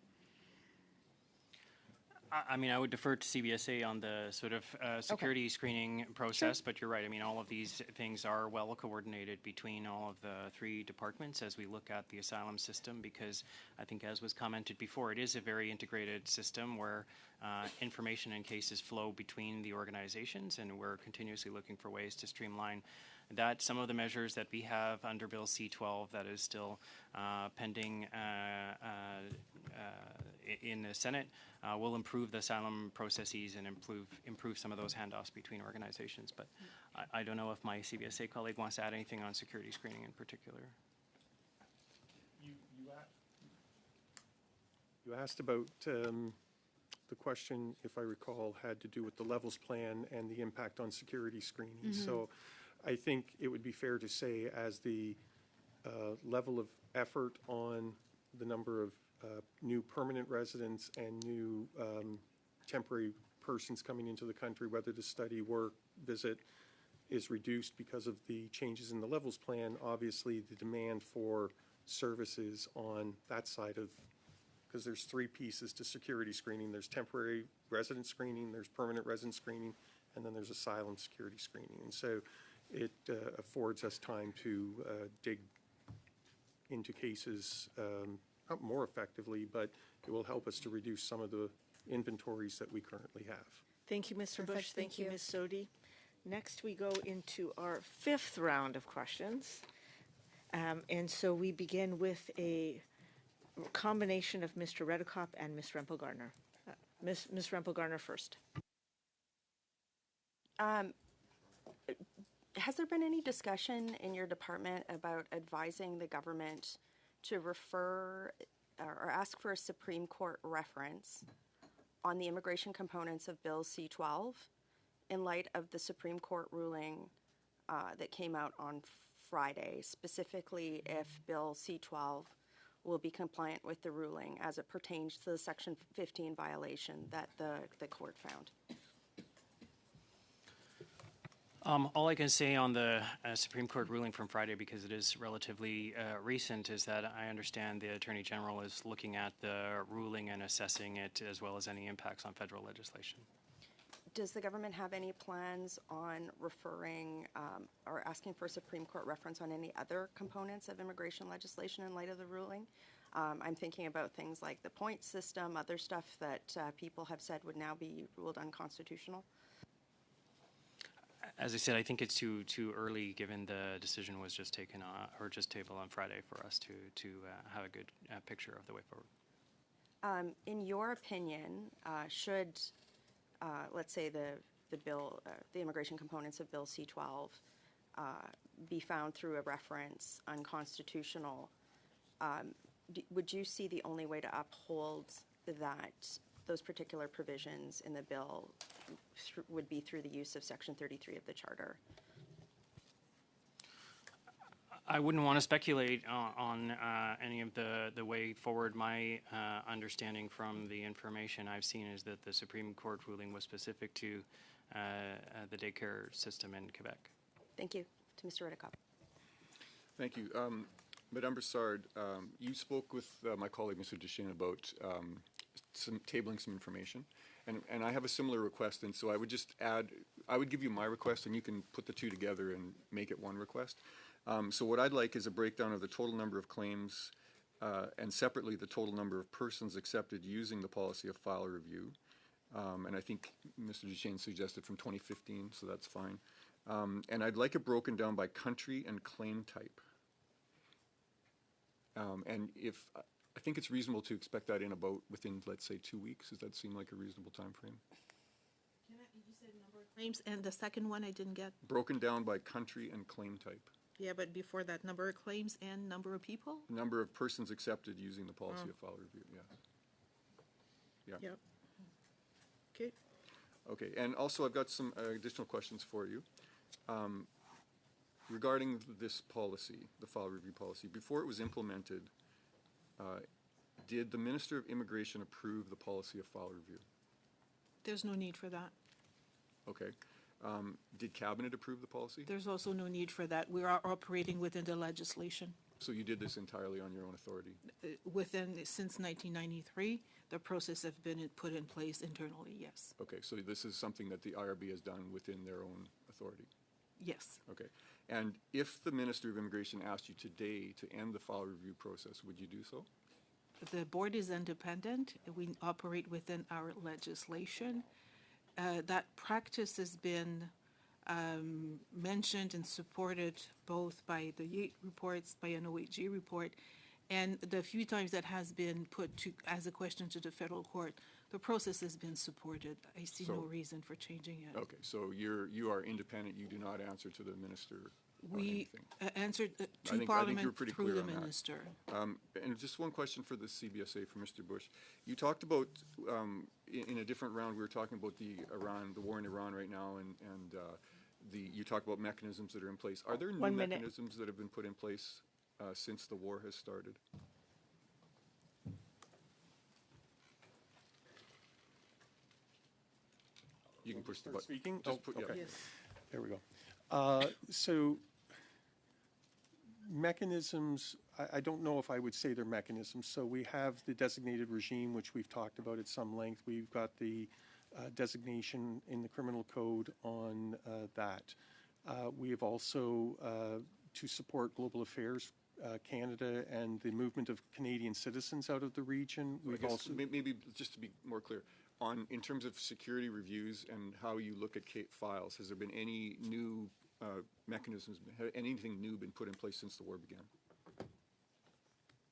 I mean, I would defer to CBSA on the sort of security screening process, but you're right. I mean, all of these things are well coordinated between all of the three departments as we look at the asylum system, because I think, as was commented before, it is a very integrated system where information and cases flow between the organizations, and we're continuously looking for ways to streamline that. Some of the measures that we have under Bill C-12 that is still pending in the Senate will improve the asylum processes and improve some of those handoffs between organizations. But I don't know if my CBSA colleague wants to add anything on security screening in particular. You asked about the question, if I recall, had to do with the levels plan and the impact on security screening. Mm-hmm. So I think it would be fair to say, as the level of effort on the number of new permanent residents and new temporary persons coming into the country, whether to study, work, visit, is reduced because of the changes in the levels plan. Obviously, the demand for services on that side of, because there's three pieces to security screening. There's temporary resident screening, there's permanent resident screening, and then there's asylum security screening. And so it affords us time to dig into cases not more effectively, but it will help us to reduce some of the inventories that we currently have. Thank you, Mr. Bush. Perfect, Thank you, thank you. Ms. Sodi. Next, we go into our fifth round of questions. And so we begin with a combination of Mr. Redekop and Ms. Rempel-Garner. Ms. Rempel-Garner first. Has there been any discussion in your department about advising the government to refer or ask for a Supreme Court reference on the immigration components of Bill C-12 in light of the Supreme Court ruling that came out on Friday, specifically if Bill C-12 will be compliant with the ruling as it pertains to the Section 15 violation that the court found? All I can say on the Supreme Court ruling from Friday, because it is relatively recent, is that I understand the Attorney General is looking at the ruling and assessing it, as well as any impacts on federal legislation. Does the government have any plans on referring or asking for a Supreme Court reference on any other components of immigration legislation in light of the ruling? I'm thinking about things like the point system, other stuff that people have said would now be ruled unconstitutional. As I said, I think it's too early, given the decision was just taken or just tabled on Friday, for us to have a good picture of the way forward. In your opinion, should let's say the bill, the immigration components of Bill C-12 be found through a reference unconstitutional, would you see the only way to uphold those particular provisions in the bill would be through the use of Section 33 of the Charter? I wouldn't want to speculate on any of the way forward. My understanding from the information I've seen is that the Supreme Court ruling was specific to the daycare system in Quebec. Thank you. To Mr. Redekop. Thank you. Madame Broussard, you spoke with my colleague, Mr. Duchesne, about tabling some information. And I have a similar request, and so I would just add, I would give you my request, and you can put the two together and make it one request. So what I'd like is a breakdown of the total number of claims and separately the total number of persons accepted using the policy of file review. And I think Mr. Duchesne suggested from 2015, so that's fine. And I'd like it broken down by country and claim type. And I think it's reasonable to expect that within, let's say, 2 weeks. Does that seem like a reasonable time frame? You said number of claims, and the second one I didn't get. Broken down by country and claim type. Yeah, but before that, number of claims and number of people? Number of persons accepted using the policy of file review, yeah. Yep. Okay. Okay, and also I've got some additional questions for you. Regarding this policy, the file review policy, before it was implemented, did the Minister of Immigration approve the policy of file review? There's no need for that. Okay. Did Cabinet approve the policy? There's also no need for that. We are operating within the legislation. So you did this entirely on your own authority? Since 1993, the process has been put in place internally, yes. Okay, so this is something that the IRB has done within their own authority? Yes. Okay. And if the Minister of Immigration asked you today to end the file review process, would you do so? The board is independent. We operate within our legislation. That practice has been mentioned and supported both by the Yates reports, by an OHG report, and the few times that has been put as a question to the federal court, the process has been supported. I see no reason for changing it. Okay, so you are independent. You do not answer to the minister. We answered to Parliament through the minister. And just one question for the CBSA for Mr. Bush. You talked about in a different round. We were talking about the war in Iran right now, and you talked about mechanisms that are in place. Are there new mechanisms that have been put in place since the war has started? You can push the button. Speaking? Just Oh, put, yeah. okay. There we go. So mechanisms, I don't know if I would say they're mechanisms. So we have the designated regime, which we've talked about at some length. We've got the designation in the criminal code on that. We have also, to support global affairs, Canada and the movement of Canadian citizens out of the region. I We've guess also maybe just to be more clear, in terms of security reviews and how you look at files, has there been any new mechanisms, anything new been put in place since the war began?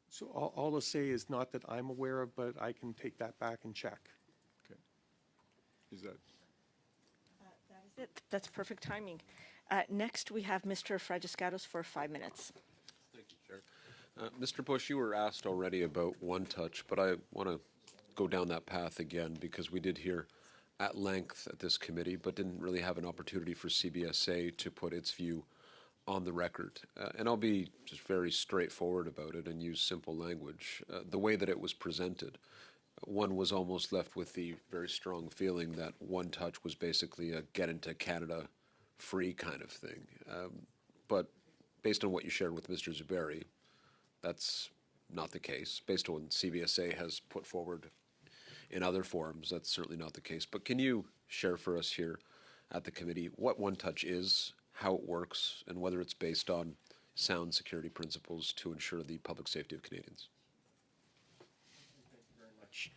So all I'll say is not that I'm aware of, but I can take that back and check. Okay. Is that? That is it. That's perfect timing. Next, we have Mr. Fragiscatos for 5 minutes. Thank you, Chair. Mr. Bush, you were asked already about One Touch, but I want to go down that path again because we did hear at length at this committee, but didn't really have an opportunity for CBSA to put its view on the record. And I'll be just very straightforward about it and use simple language. The way that it was presented, one was almost left with the very strong feeling that One Touch was basically a get into Canada free kind of thing. But based on what you shared with Mr. Zuberi, that's not the case. Based on what CBSA has put forward in other forums, that's certainly not the case. But can you share for us here at the committee what One Touch is, how it works, and whether it's based on sound security principles to ensure the public safety of Canadians? Thank you very much.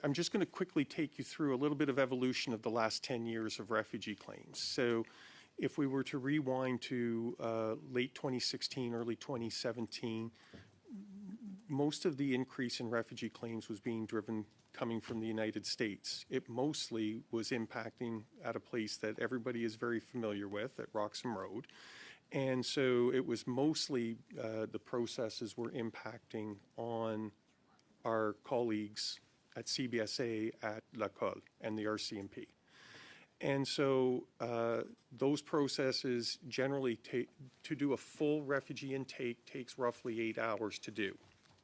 I'm just going to quickly take you through a little bit of evolution of the last 10 years of refugee claims. So if we were to rewind to late 2016, early 2017, most of the increase in refugee claims was being driven coming from the United States. It mostly was impacting at a place that everybody is very familiar with, at Roxham Road. And so it was mostly the processes were impacting on our colleagues at CBSA, at La Colle, and the RCMP. And so those processes generally to do a full refugee intake takes roughly 8 hours to do,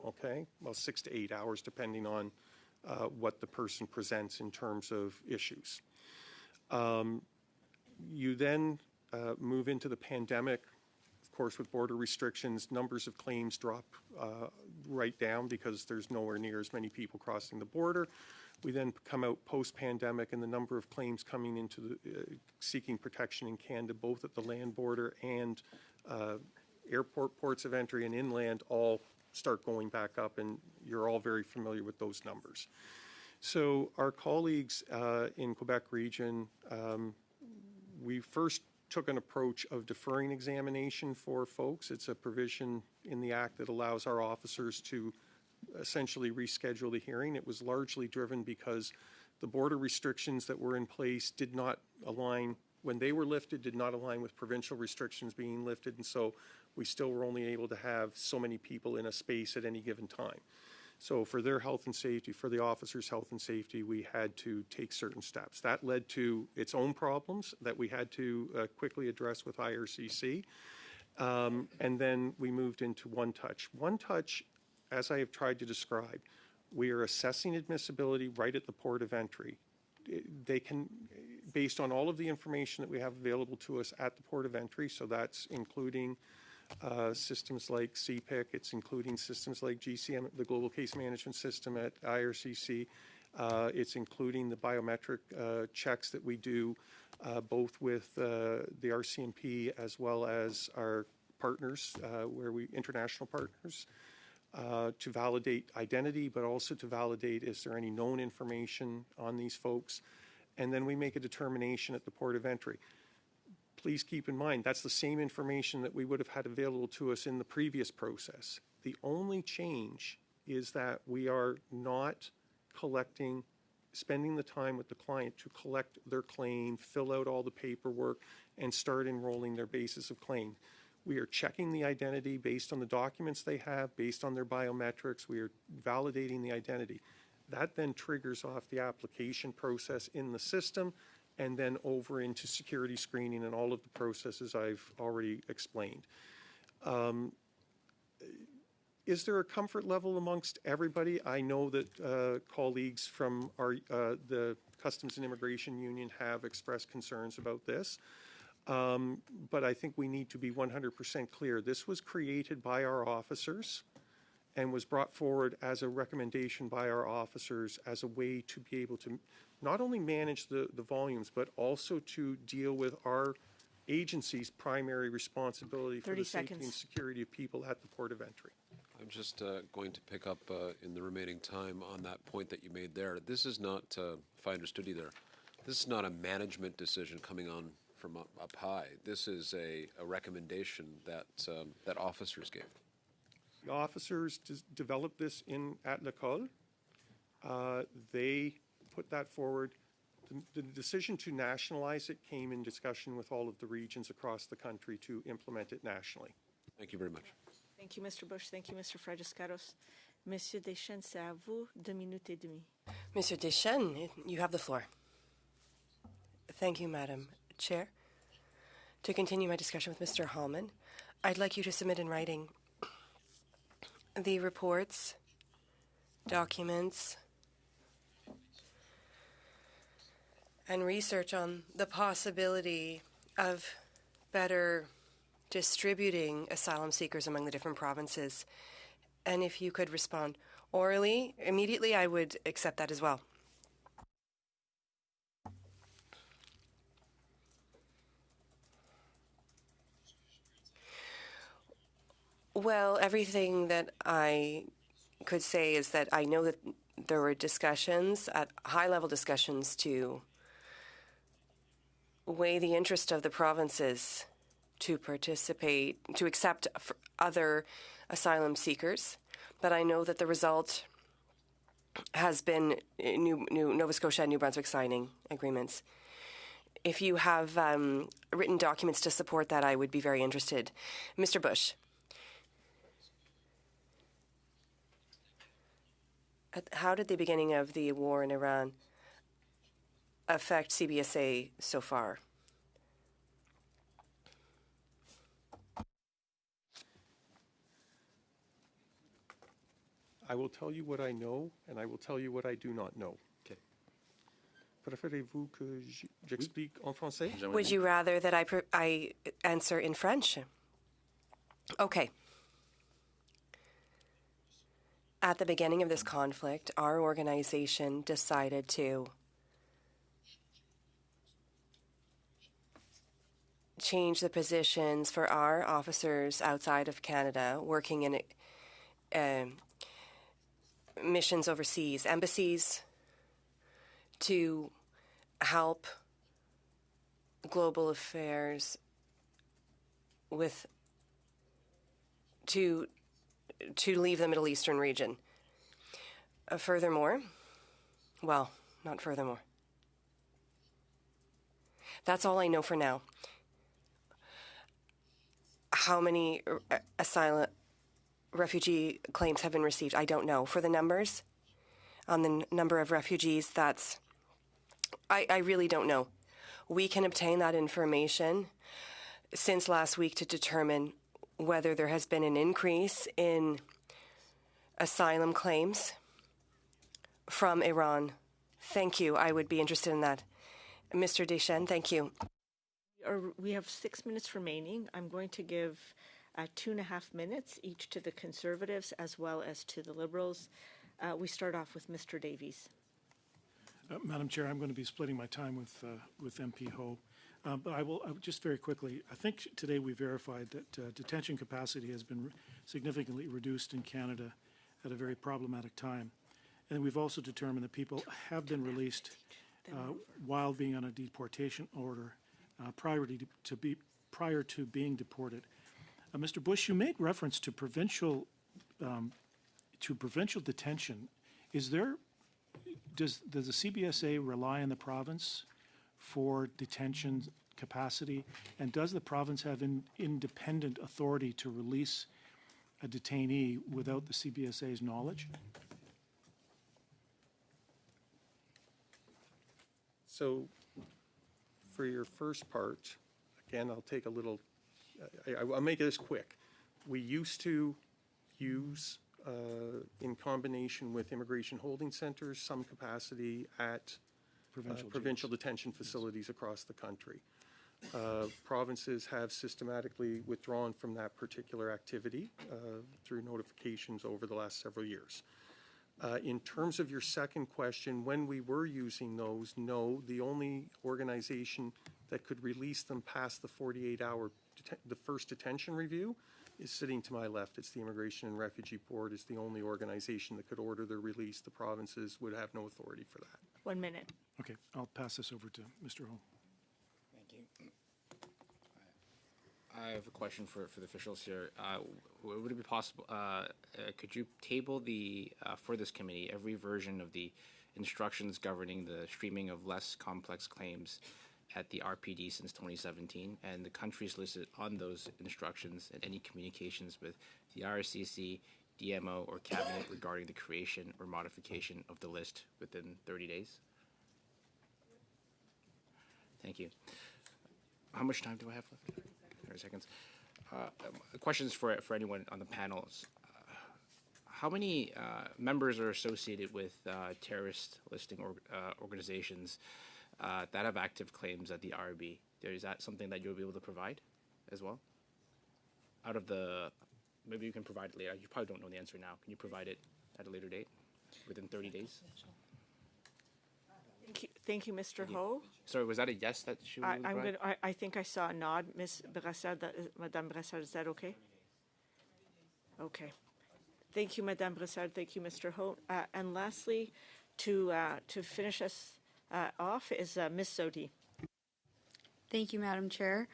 okay? Well, 6 to 8 hours, depending on what the person presents in terms of issues. You then move into the pandemic. Of course, with border restrictions, numbers of claims drop right down because there's nowhere near as many people crossing the border. We then come out post-pandemic, and the number of claims coming into the seeking protection in Canada, both at the land border and airport ports of entry and inland, all start going back up, and you're all very familiar with those numbers. So our colleagues in Quebec region, we first took an approach of deferring examination for folks. It's a provision in the Act that allows our officers to essentially reschedule the hearing. It was largely driven because the border restrictions that were in place did not align, when they were lifted, did not align with provincial restrictions being lifted, and so we still were only able to have so many people in a space at any given time. So for their health and safety, for the officers' health and safety, we had to take certain steps. That led to its own problems that we had to quickly address with IRCC. And then we moved into One Touch. One Touch, as I have tried to describe, we are assessing admissibility right at the port of entry. They can, based on all of the information that we have available to us at the port of entry, so that's including systems like CPIC, it's including systems like GCM, the Global Case Management System at IRCC, it's including the biometric checks that we do both with the RCMP as well as our partners, international partners, to validate identity, but also to validate is there any known information on these folks, and then we make a determination at the port of entry. Please keep in mind, that's the same information that we would have had available to us in the previous process. The only change is that we are not spending the time with the client to collect their claim, fill out all the paperwork, and start enrolling their basis of claim. We are checking the identity based on the documents they have, based on their biometrics. We are validating the identity. That then triggers off the application process in the system, and then over into security screening and all of the processes I've already explained. Is there a comfort level amongst everybody? I know that colleagues from the Customs and Immigration Union have expressed concerns about this, but I think we need to be 100% clear. This was created by our officers and was brought forward as a recommendation by our officers as a way to be able to not only manage the volumes, but also to deal with our agency's primary responsibility for the safety and security of people at the port of entry. I'm just going to pick up in the remaining time on that point that you made there. This is not, if I understood you there, this is not a management decision coming on from up high. This is a recommendation that that officers gave. The officers developed this at l'école. They put that forward. The decision to nationalize it came in discussion with all of the regions across the country to implement it nationally. Thank you very much. Thank you, Mr. Bush. Thank you, Mr. Fragiscaros. Monsieur Deschênes, c'est à vous, 2 minutes et demie. Monsieur Deschênes, you have the floor. Thank you, Madam Chair. To continue my discussion with Mr. Hallman, I'd like you to submit in writing the reports, documents, and research on the possibility of better distributing asylum seekers among the different provinces. And if you could respond orally, immediately, I would accept that as well. Well, everything that I could say is that I know that there were discussions, at high-level discussions, to weigh the interest of the provinces to participate, to accept other asylum seekers. But I know that the result has been Nova Scotia and New Brunswick signing agreements. If you have written documents to support that, I would be very interested. Mr. Bush. How did the beginning of the war in Iran affect CBSA so far? I will tell you what I know, and I will tell you what I do not know. Okay. Préférez-vous que j'explique en français? Would you rather that I answer in French? Okay. At the beginning of this conflict, our organization decided to change the positions for our officers outside of Canada working in missions overseas, embassies, to help global affairs with to leave the Middle Eastern region. Furthermore, well, not furthermore. That's all I know for now. How many asylum refugee claims have been received? I don't know. For the numbers, on the number of refugees, I really don't know. We can obtain that information since last week to determine whether there has been an increase in asylum claims from Iran. Thank you. I would be interested in that. Mr. Deschênes, thank you. We have 6 minutes remaining. I'm going to give 2.5 minutes each to the Conservatives as well as to the Liberals. We start off with Mr. Davies. Madam Chair, I'm going to be splitting my time with MP Ho. But I will just very quickly, I think today we verified that detention capacity has been significantly reduced in Canada at a very problematic time. And we've also determined that people have been released while being on a deportation order prior to being deported. Mr. Bush, you made reference to provincial detention. Does the CBSA rely on the province for detention capacity, and does the province have independent authority to release a detainee without the CBSA's knowledge? So for your first part, again, I'll take a little, I'll make this quick. We used to use, in combination with immigration holding centers, some capacity at provincial detention facilities across the country. Provinces have systematically withdrawn from that particular activity through notifications over the last several years. In terms of your second question, when we were using those, no, the only organization that could release them past the 48-hour, the first detention review is sitting to my left. It's the Immigration and Refugee Board is the only organization that could order their release. The provinces would have no authority for that. 1 minute. Okay, I'll pass this over to Mr. Ho. Thank you. I have a question for the officials here. Would it be possible, could you table for this committee every version of the instructions governing the streaming of less complex claims at the RPD since 2017 and the countries listed on those instructions and any communications with the IRCC, DMO, or Cabinet regarding the creation or modification of the list within 30 days? Thank you. How much time do I have left? 30 seconds. Questions for anyone on the panels. How many members are associated with terrorist listing organizations that have active claims at the IRB? Is that something that you'll be able to provide as well? Out of the, maybe you can provide it later. You probably don't know the answer now. Can you provide it at a later date, within 30 days? Thank you, Mr. Ho. Sorry, was that a yes that she would provide? I think I saw a nod. Ms. Brassard, Madame Brassard, is that okay? Okay. Thank you, Madame Brassard. Thank you, Mr. Ho. And lastly, to finish us off is Ms. Soti. Thank you, Madam Chair.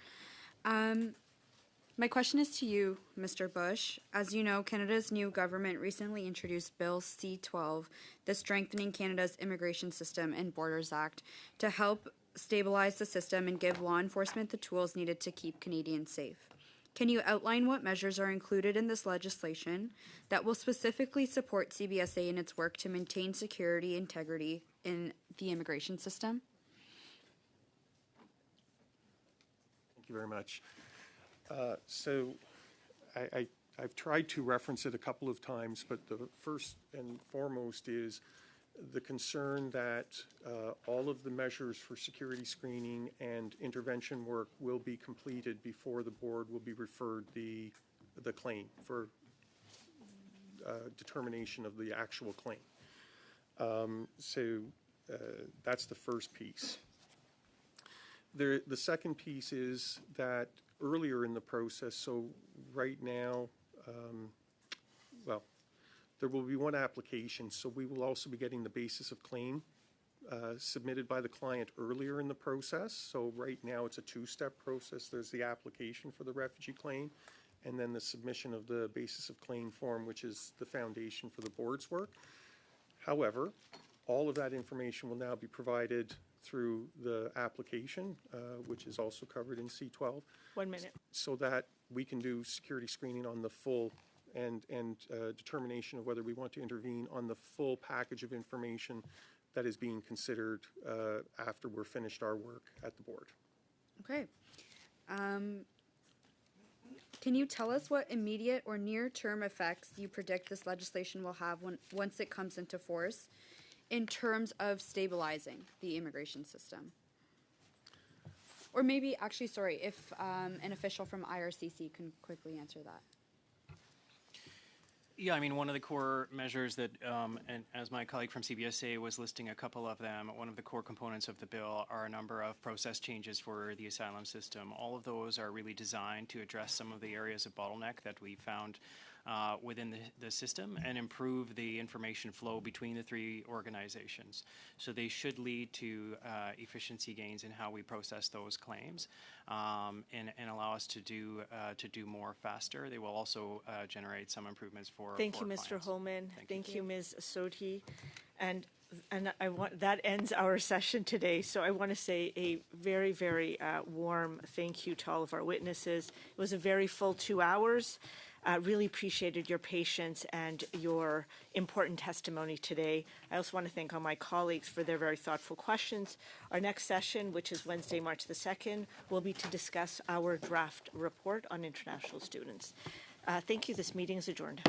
My question is to you, Mr. Bush. As you know, Canada's new government recently introduced Bill C-12, the Strengthening Canada's Immigration System and Borders Act, to help stabilize the system and give law enforcement the tools needed to keep Canadians safe. Can you outline what measures are included in this legislation that will specifically support CBSA in its work to maintain security and integrity in the immigration system? Thank you very much. So I've tried to reference it a couple of times, but the first and foremost is the concern that all of the measures for security screening and intervention work will be completed before the board will be referred the claim for determination of the actual claim. So that's the first piece. The second piece is that earlier in the process, so right now, well, there will be one application, so we will also be getting the basis of claim submitted by the client earlier in the process. So right now it's a two-step process. There's the application for the refugee claim, and then the submission of the basis of claim form, which is the foundation for the board's work. However, all of that information will now be provided through the application, which is also covered in C-12. 1 minute. So that we can do security screening on the full and determination of whether we want to intervene on the full package of information that is being considered after we're finished our work at the board. Okay. Can you tell us what immediate or near-term effects you predict this legislation will have once it comes into force in terms of stabilizing the immigration system? Or maybe, actually, sorry, if an official from IRCC can quickly answer that. Yeah, I mean, one of the core measures that, and as my colleague from CBSA was listing a couple of them, one of the core components of the bill are a number of process changes for the asylum system. All of those are really designed to address some of the areas of bottleneck that we found within the system and improve the information flow between the three organizations. So they should lead to efficiency gains in how we process those claims and allow us to do more faster. They will also generate some improvements for Thank you, clients. Mr. Holman. Thank you, Ms. Soti. And I want that ends our session today. So I want to say a very, very warm thank you to all of our witnesses. It was a very full 2 hours. Really appreciated your patience and your important testimony today. I also want to thank all my colleagues for their very thoughtful questions. Our next session, which is Wednesday, March the 2nd, will be to discuss our draft report on international students. Thank you. This meeting is adjourned.